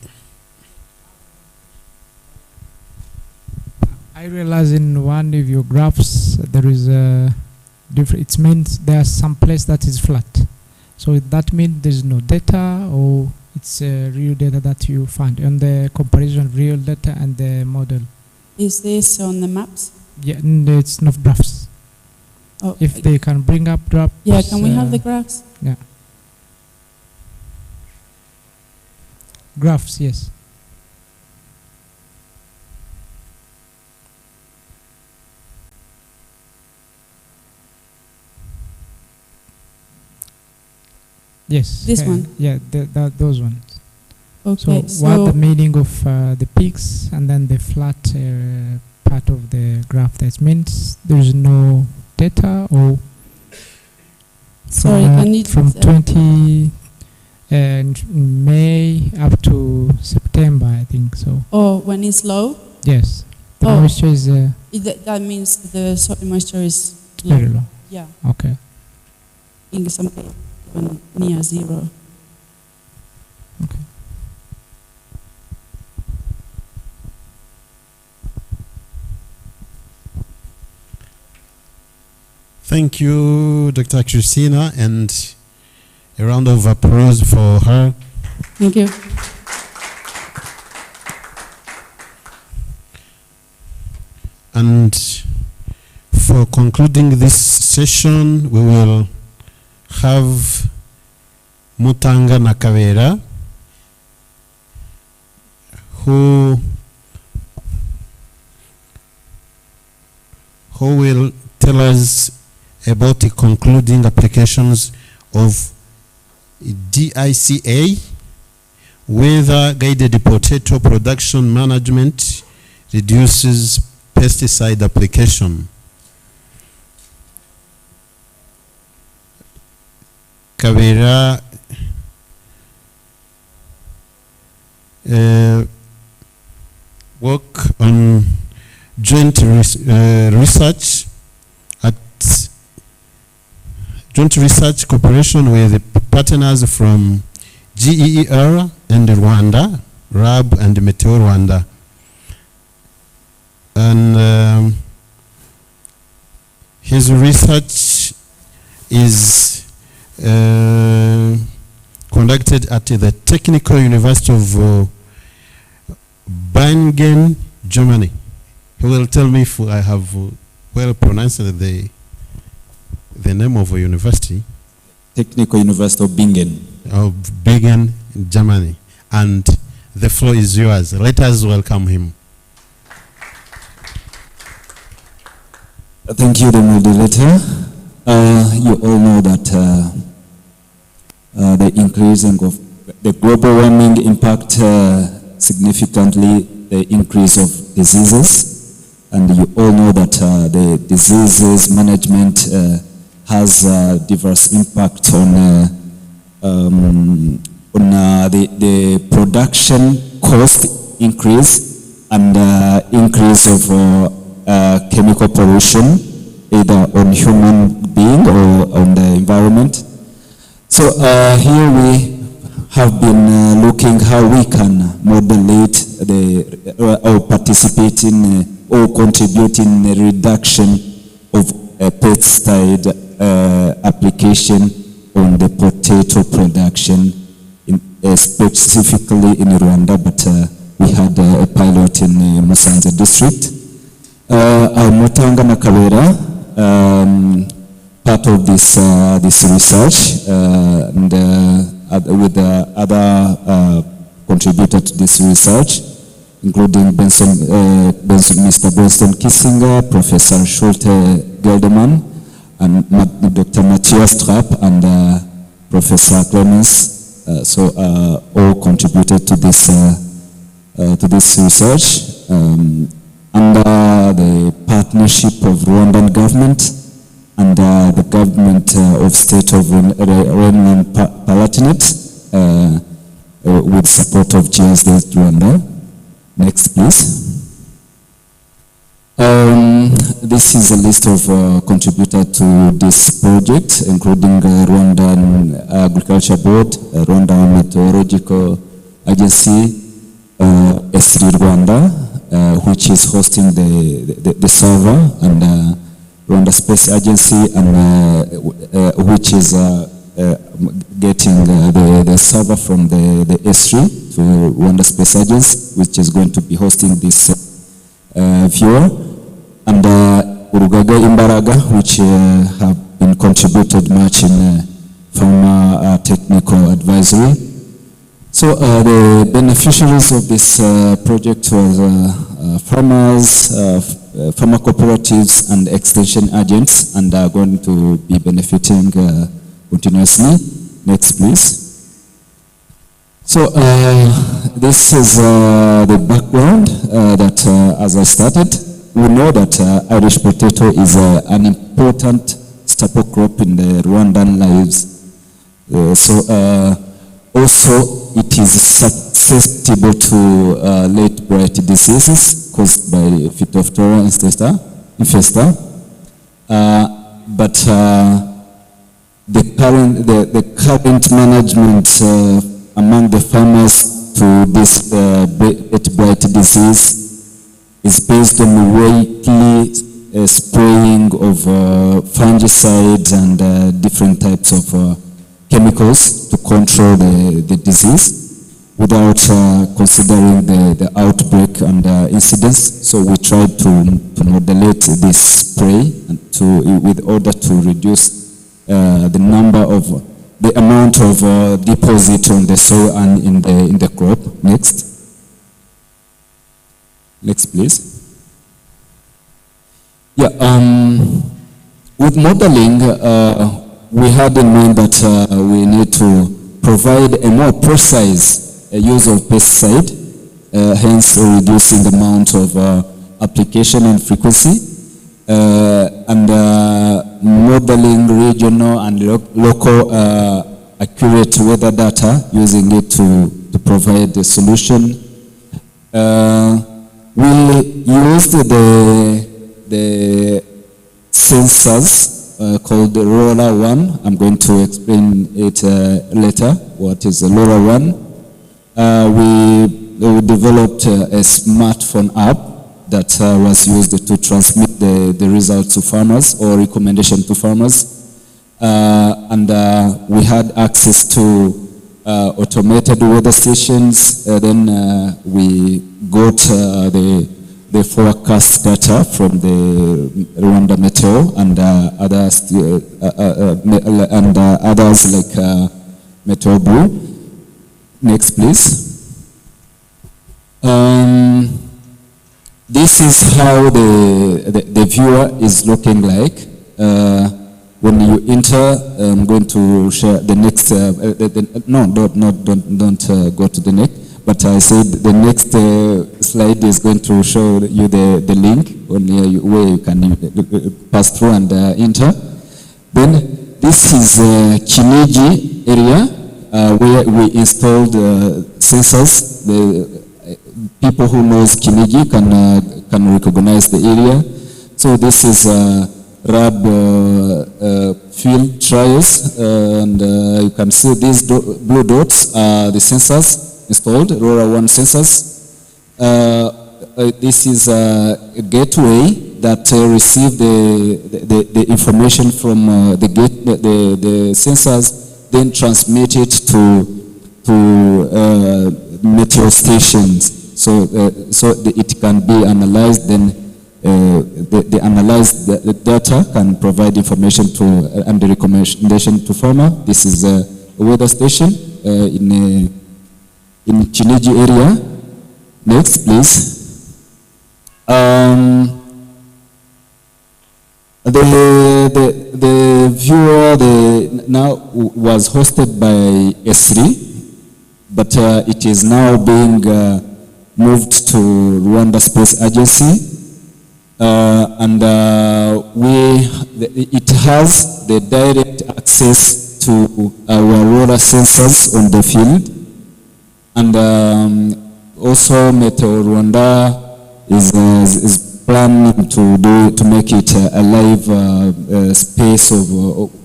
I realize in one of your graphs there is a different. It means there are some place that is flat. So that means there is no data, or it's real data that you find on the comparison of real data and the model. Is this on the maps? Yeah, it's not graphs. Oh, if they can bring up graphs. Yeah, can we have the graphs? Yeah. Graphs, yes. Yes. This one? Yeah, those ones. Okay. So what the meaning of the peaks and then the flat part of the graph? That means there is no data, or sorry, can you from 20 May up to September, I think so. Oh, when it's low? Yes. The moisture is that means the soil moisture is low. very low. Yeah. Okay. In some cases, even near zero. Okay. Thank you, Dr. Christina, and a round of applause for her. Thank you. And for concluding this session, we will have Mutanga Nakavera, who will tell us about the concluding applications of DICA, whether guided potato production management reduces pesticide application. Kavera work on joint research at joint research cooperation with partners from GEER and Rwanda, RAB and Meteo Rwanda. And his research is conducted at the Technical University of Bingen, Germany. He will tell me if I have well pronounced the name of a university. Technical University of Bingen. Of Bingen, Germany. And the floor is yours. Let us welcome him. Thank you, the moderator. You all know that the increasing of the global warming impact significantly the increase of diseases, and you all know that the diseases management has diverse impact on the production cost increase and increase of chemical pollution, either on human being or on the environment. So here we have been looking how we can modulate or participate in or contribute in the reduction of pesticide application on the potato production, specifically in Rwanda, but we had a pilot in Musanze district. Mutanga Nakavera part of this this research and with other contributor to this research, including Mr. Benson Kissinger, Professor Schulte Gelderman, and Dr. Matthias Trapp and Professor Clemens. So all contributed to this research under the partnership of Rwandan government and the government of state of Rhineland-Palatinate with support of GSD Rwanda. Next, please. This is a list of contributors to this project, including Rwandan Agriculture Board, Rwanda Meteorological Agency, S3 Rwanda, which is hosting the server, and Rwanda Space Agency, and which is getting the server from the S3 to Rwanda Space Agency, which is going to be hosting this viewer, and Urugaga Imbaraga, which have been contributed much in farmer technical advisory. So the beneficiaries of this project was farmers, farmer cooperatives and extension agents, and are going to be benefiting continuously. Next, please. So this is the background that as I started, we know that Irish potato is an important staple crop in the Rwandan lives. Also, it is susceptible to late blight diseases caused by Phytophthora infesta. But the current management among the farmers to this late blight disease is based on weekly spraying of fungicides and different types of chemicals to control the disease without considering the outbreak and incidence. So we tried to modulate this spray and with order to reduce the amount of deposit on the soil and in the crop. Next. Next, please. Yeah, with modeling, we had in mind that we need to provide a more precise use of pesticide, hence reducing the amount of application and frequency, and modeling regional and local accurate weather data, using it to provide the solution. We used the sensors called the LoRa-1. I'm going to explain it later, what is the LoRa-1. We developed a smartphone app that was used to transmit the results to farmers or recommendation to farmers. And we had access to automated weather stations. Then we got the forecast data from the Rwanda Meteo and others like Meteo Blue. Next, please. This is how the viewer is looking like. When you enter, I'm going to share the next. No, don't go to the next. But I said the next slide is going to show you the link where you can pass through and enter. Then this is Kinigi area where we installed sensors. The people who knows Kinigi can recognize the area. So this is RAB field trials, and you can see these blue dots are the sensors installed, LoRa-1 sensors. This is a gateway that receives the information from the sensors, then transmit it to meteo stations, so it can be analyzed, then the analyzed the data can provide information to and the recommendation to farmer. This is a weather station in Chiniji area. Next, please. The viewer now was hosted by S3, but it is now being moved to Rwanda Space Agency, and it has the direct access to our roller sensors on the field, and also Meteo Rwanda is planning to make it a live space of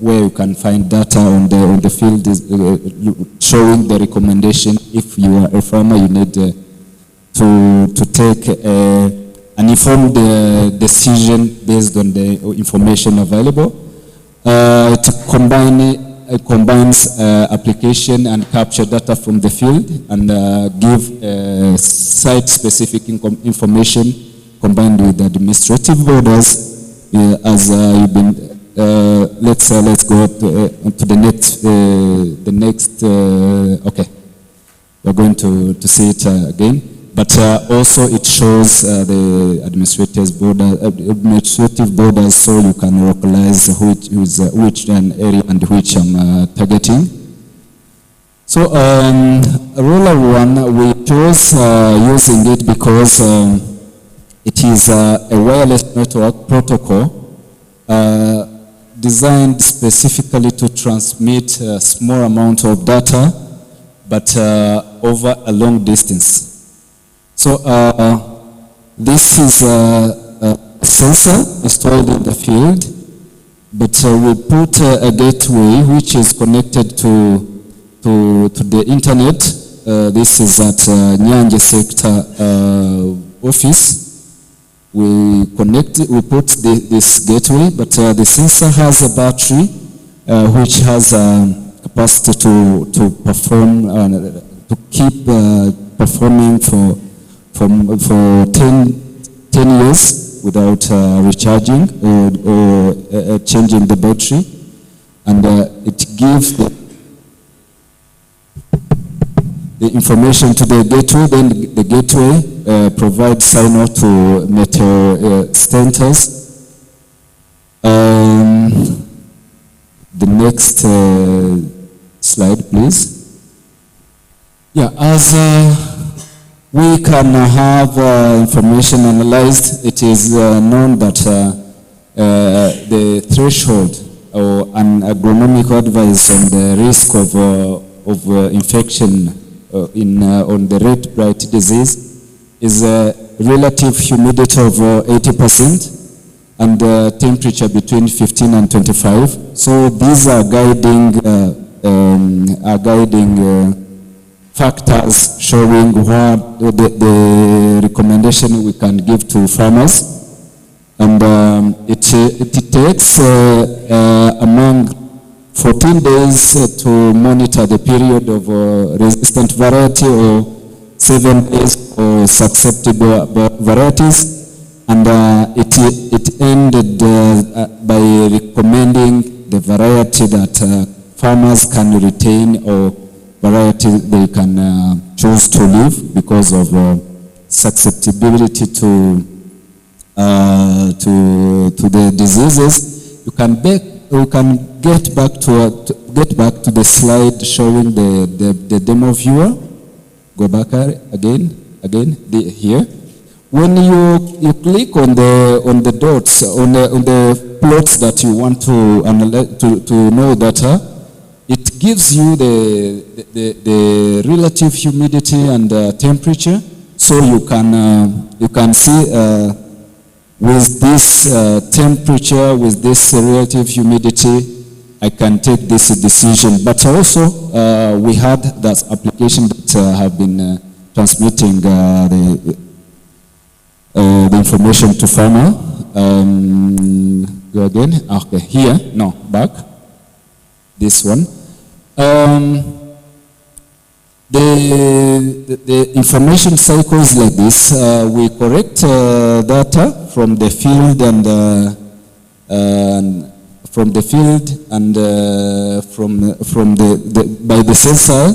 where you can find data on the field, showing the recommendation. If you are a farmer, you need to take an informed decision based on the information available. It combines application and capture data from the field and give site-specific information combined with administrative borders. As you've been, let's go to the next. Okay, we're going to see it again. But also it shows the administrative borders, so you can localize which area and which I'm targeting. So Roller 1, we chose using it because it is a wireless network protocol designed specifically to transmit a small amount of data, but over a long distance. So this is a sensor installed in the field, but we put a gateway which is connected to the internet. This is at Nyanje sector office. We put this gateway, but the sensor has a battery which has capacity to perform to keep performing for 10 years without recharging or changing the battery, and it gives the information to the gateway. Then the gateway provides signal to Meteo centers. The next slide, please. Yeah, as we can have information analyzed, it is known that the threshold or an agronomic advice on the risk of infection on the red blight disease is a relative humidity of 80% and temperature between 15 and 25. So these are guiding factors showing what the recommendation we can give to farmers, and it takes among 14 days to monitor the period of resistant variety, or 7 days for susceptible varieties, and it ended by recommending the variety that farmers can retain or variety they can choose to leave because of susceptibility to the diseases. We can get back to the slide showing the demo viewer. Go back again here. When you click on the dots on the plots that you want to analyze to know data, it gives you the relative humidity and temperature, so you can see with this temperature, with this relative humidity, I can take this decision. But also we had that application that have been transmitting the information to farmer. Go again. Okay, here. No, back. This one. The information cycles like this, we collect data from the field and from the field and by the sensor.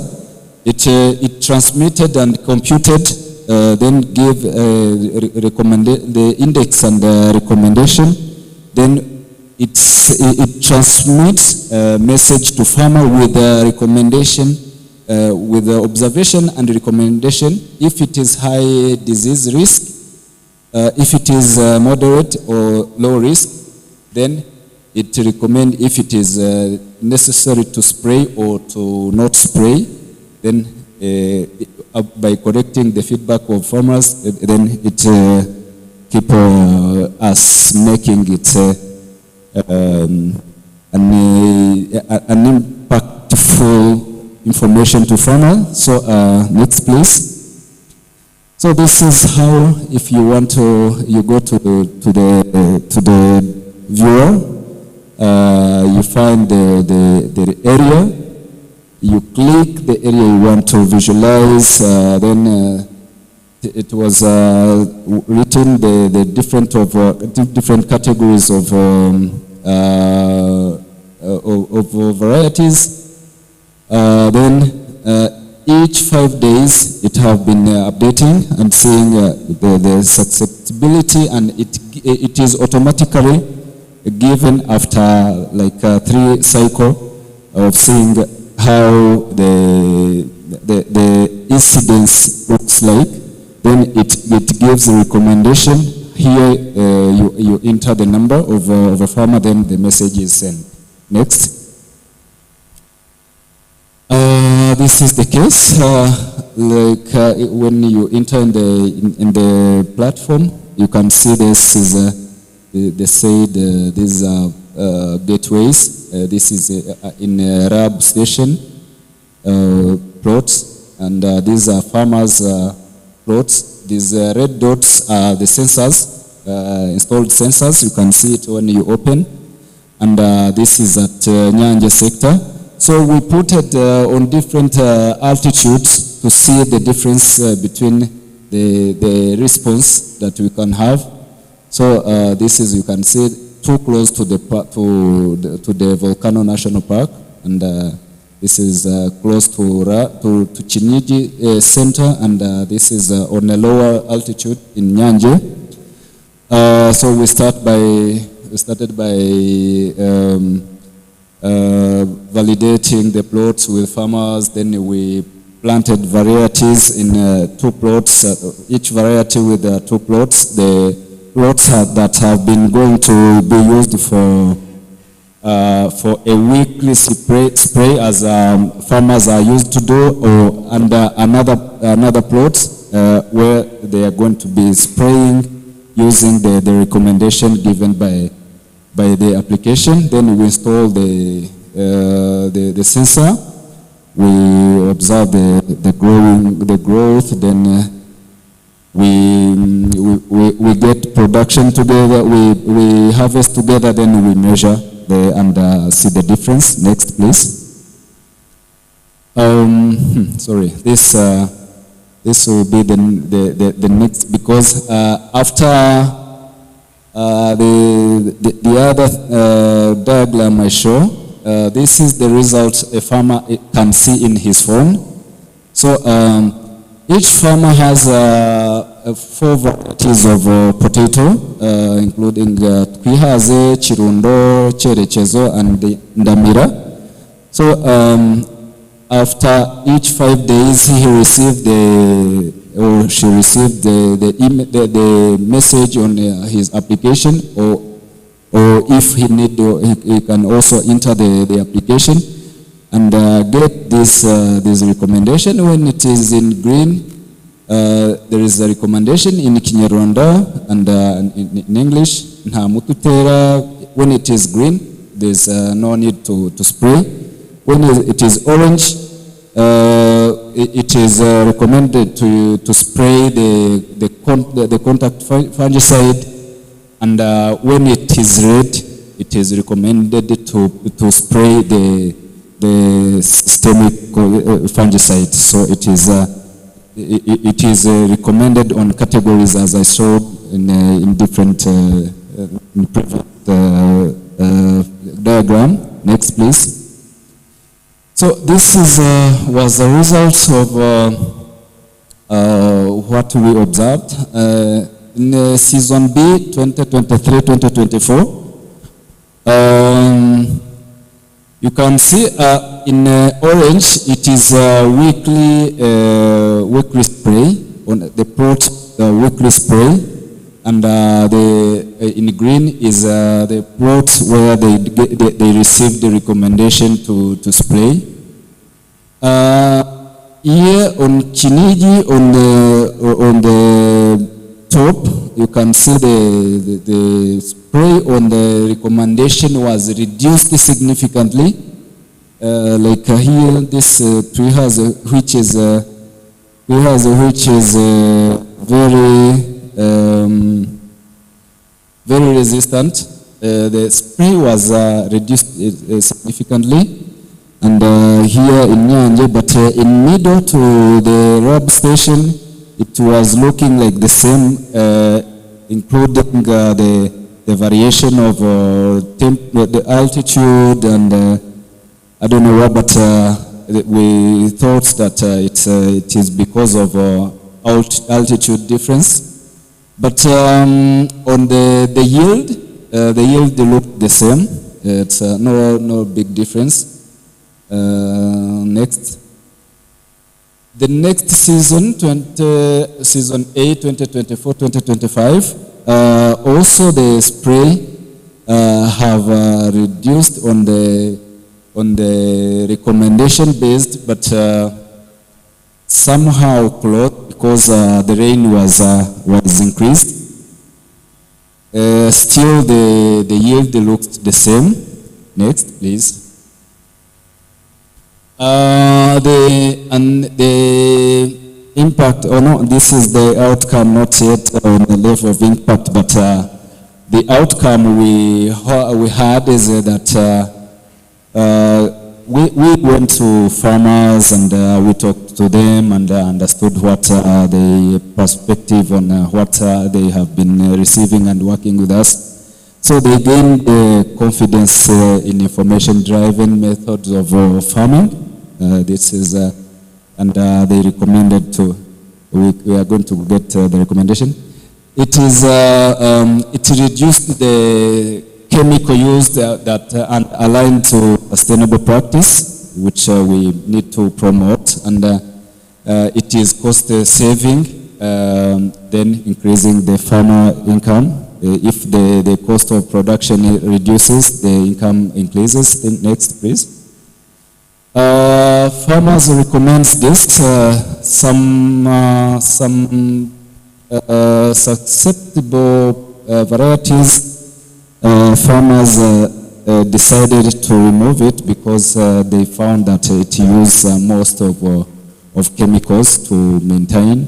It transmitted and computed, then give the index and recommendation. Then it transmits a message to farmer with a recommendation, with the observation and recommendation. If it is high disease risk, if it is moderate or low risk, then it recommends if it is necessary to spray or to not spray. Then by collecting the feedback of farmers, then it keep us making it an impactful information to farmers. So next please. So this is how, if you want to, you go to the viewer, you find the area. You click the area you want to visualize, then it was written the different categories of varieties. Then each 5 days it have been updating and seeing the susceptibility, and it is automatically given after like 3 cycle of seeing how the incidence looks like. Then it gives a recommendation. Here you enter the number of a farmer, then the message is sent. Next. This is the case. When you enter in the platform, you can see this is they say these are gateways. This is in RAB station plots, and these are farmers' plots. These red dots are the sensors, installed sensors. You can see it when you open, and this is at Nyanje sector. So we put it on different altitudes to see the difference between the response that we can have. So this is, you can see, too close to the Volcano National Park, and this is close to Chiniji Center, and this is on a lower altitude in Nyanje. So we started by validating the plots with farmers. Then we planted varieties in 2 plots, each variety with 2 plots. The plots that have been going to be used for a weekly spray as farmers are used to do, or under another plot where they are going to be spraying using the recommendation given by the application. Then we install the sensor. We observe the growth. Then we get production together. We harvest together. Then we measure and see the difference. Next, please. Sorry, this will be the next, because after the other diagram I show, this is the result a farmer can see in his phone. So each farmer has 4 varieties of potato, including Twihaze, Chirundo, Cherechezo, and Ndamira. So after each 5 days, he received she received the message on his application, or if he need to, he can also enter the application and get this recommendation. When it is in green, there is a recommendation in Kinyarwanda and in English. When it is green, there's no need to spray. When it is orange, it is recommended to spray the contact fungicide, and when it is red, it is recommended to spray the the systemic fungicide. So it is recommended on categories as I showed in different in previous diagram. Next, please. So this was the results of what we observed in season B 2023-2024. You can see in orange it is weekly spray on the plot, weekly spray, and in green is the plots where they received the recommendation to spray. Here on Chiniji on the top, you can see the spray on the recommendation was reduced significantly. Like here, this tree has which is very resistant. The spray was reduced significantly. And here in Nyanje, but in middle to the road station, it was looking like the same, including the variation of the altitude and I don't know what, but we thought that it is because of altitude difference. But on the yield looked the same. It's no big difference. Next. The next season, season A, 2024-2025, also the spray have reduced on the recommendation based, but somehow close because the rain was increased. Still, the yield looked the same. Next, please. The impact, this is the outcome, not yet on the level of impact, but the outcome we had is that we went to farmers and we talked to them and understood what the perspective on what they have been receiving and working with us. So they gained confidence in information-driven methods of farming. This is, and they recommended to, we are going to get the recommendation. It is, it reduced the chemical use that aligned to sustainable practice, which we need to promote, and it is cost saving, then increasing the farmer income. If the cost of production reduces, the income increases. Then next, please. Farmers recommends this. Some susceptible varieties. Farmers decided to remove it because they found that it used most of chemicals to maintain.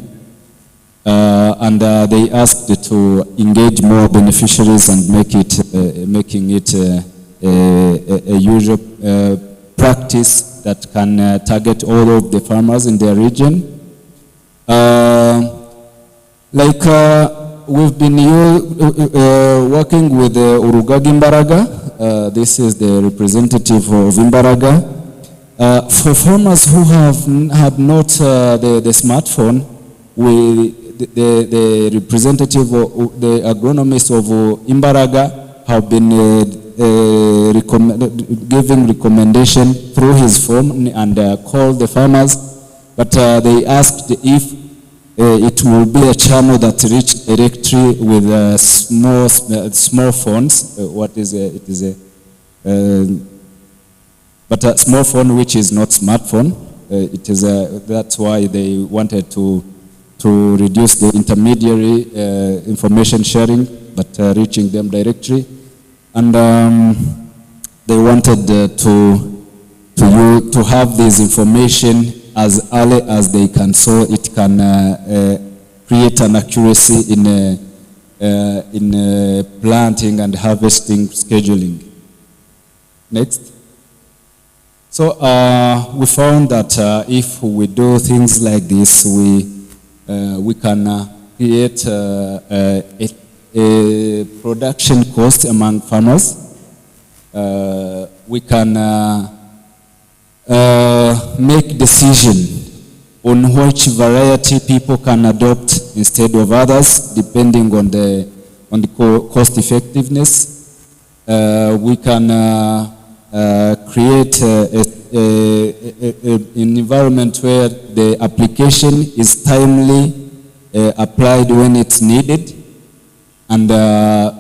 And they asked to engage more beneficiaries and making it a usual practice that can target all of the farmers in their region. We've been working with Urugagi Imbaraga. This is the representative of Imbaraga. For farmers who have not the smartphone, the representative, the agronomist of Imbaraga have been giving recommendation through his phone and called the farmers, but they asked if it will be a channel that reached directly with small phones. What is it? Is but a small phone which is not smartphone. It is that's why they wanted to reduce the intermediary information sharing, but reaching them directly. And they wanted to have this information as early as they can, so it can create an accuracy in planting and harvesting scheduling. Next. So we found that if we do things like this, we can create a production cost among farmers. We can make decision on which variety people can adopt instead of others, depending on the cost effectiveness. We can create an environment where the application is timely applied when it's needed, and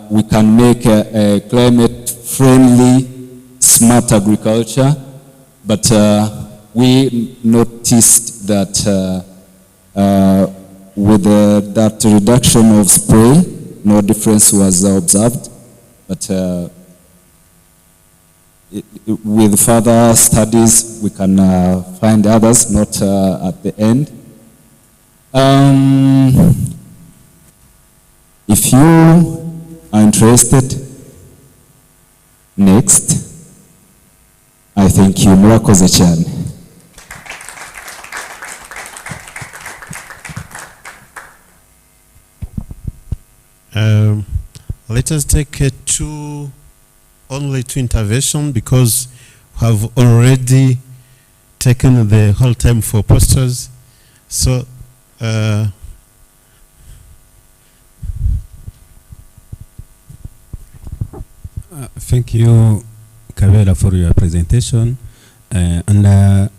we can make a climate-friendly, smart agriculture. But we noticed that with that reduction of spray, no difference was observed. But with further studies, we can find others, not at the end. If you are interested, next. I thank you. Murakoze cyane. Let us take only two interventions, because we have already taken the whole time for posters. So thank you, Kavera, for your presentation, and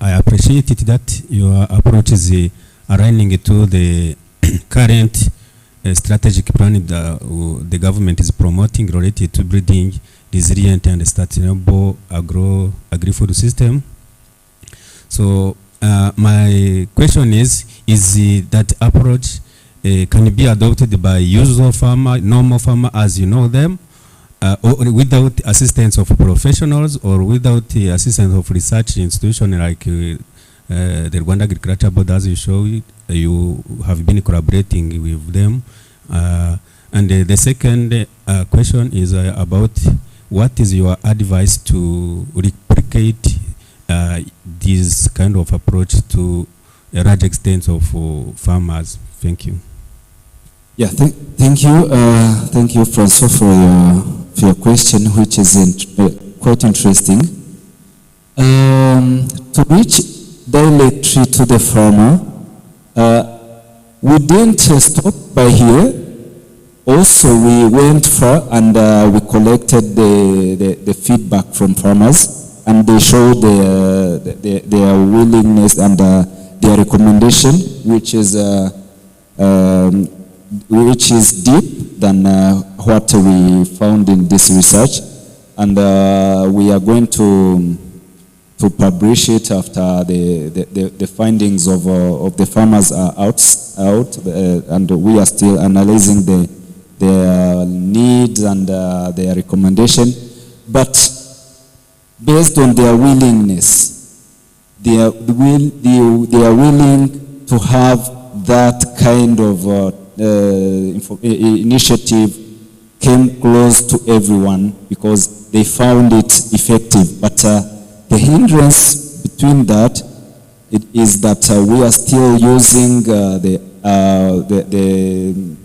I appreciate it that your approach is aligning to the current strategic plan that the government is promoting related to building resilient and sustainable agri-food system. So my question is that approach can be adopted by usual farmer, normal farmer as you know them, or without assistance of professionals, or without the assistance of research institutions like the Rwanda Agriculture Board, as you show it, you have been collaborating with them. And the second question is about what is your advice to replicate this kind of approach to a large extent of farmers? Thank you. Yeah, thank you. Thank you, Francois, for your question, which is quite interesting. To reach directly to the farmer, we didn't stop by here. Also, we went far and we collected the feedback from farmers, and they showed their willingness and their recommendation, which is deep than what we found in this research, and we are going to publish it after the findings of the farmers are out, and we are still analyzing their needs and their recommendation. But based on their willingness, they are willing to have that kind of initiative came close to everyone because they found it effective. But the hindrance between that is that we are still using the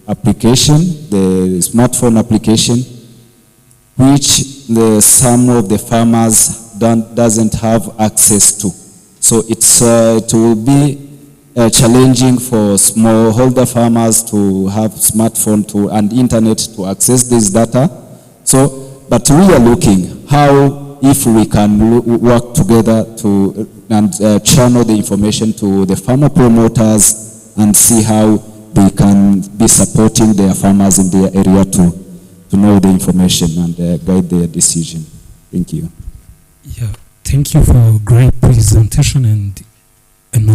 application, the smartphone application, which some of the farmers doesn't have access to. So it will be challenging for smallholder farmers to have smartphone and internet to access this data. So, but we are looking how, if we can work together and channel the information to the farmer promoters and see how they can be supporting their farmers in their area to know the information and guide their decision. Thank you. Yeah, thank you for a great presentation and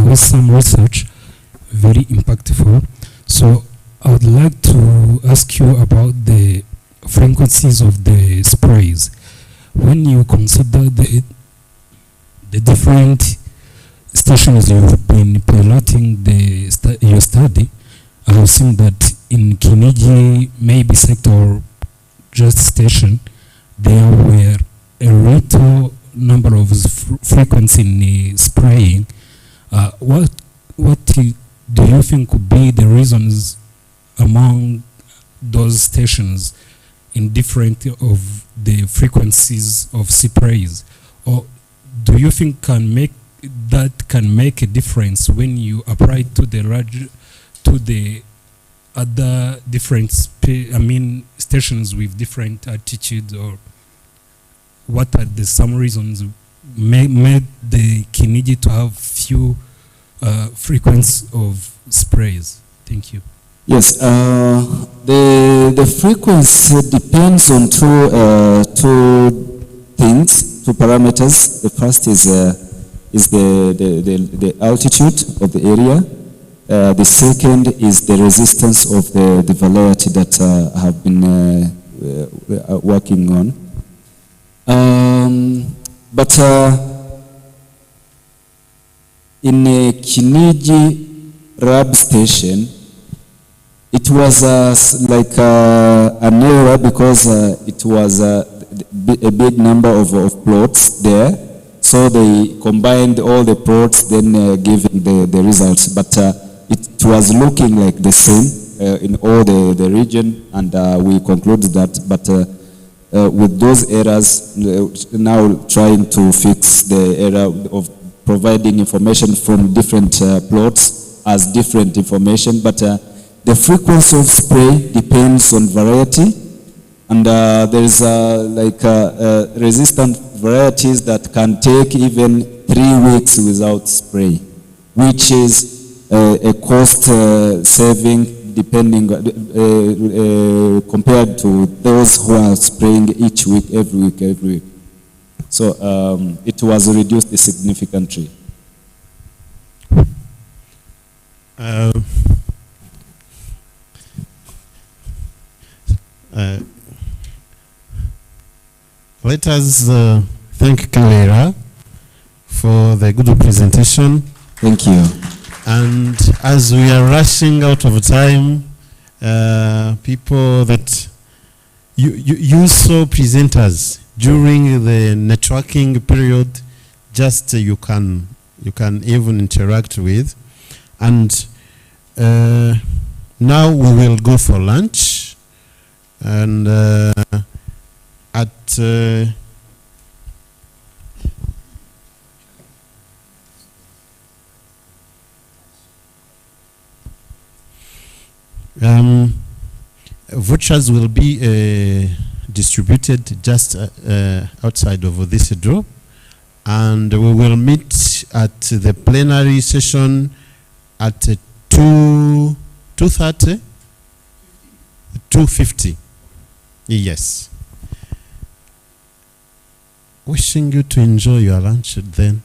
awesome research, very impactful. So I would like to ask you about the frequencies of the sprays. When you consider the different stations you've been piloting your study, I have seen that in Kinigi, maybe sector just station, there were a little number of frequency in spraying. What do you think could be the reasons among those stations in different of the frequencies of sprays? Or do you think that can make a difference when you apply to the other different stations with different altitudes? Or what are some reasons made the Kinigi to have few frequency of sprays? Thank you. Yes, the frequency depends on two things, two parameters. The first is the altitude of the area. The second is the resistance of the variety that have been working on. But in a Kinigi lab station, it was like an error because it was a big number of plots there. So they combined all the plots, then giving the results. But it was looking like the same in all the region, and we concluded that. But with those errors, now trying to fix the error of providing information from different plots as different information. But the frequency of spray depends on variety, and there is resistant varieties that can take even 3 weeks without spray, which is a cost saving depending compared to those who are spraying each week, every week. So it was reduced significantly. Let us thank Kavera for the good presentation. Thank you. And as we are rushing out of time, people that you saw presenters during the networking period, just you can even interact with. And now we will go for lunch, and at vouchers will be distributed just outside of this door, and we will meet at the plenary session at 2:30, 2:50. Yes. Wishing you to enjoy your lunch then.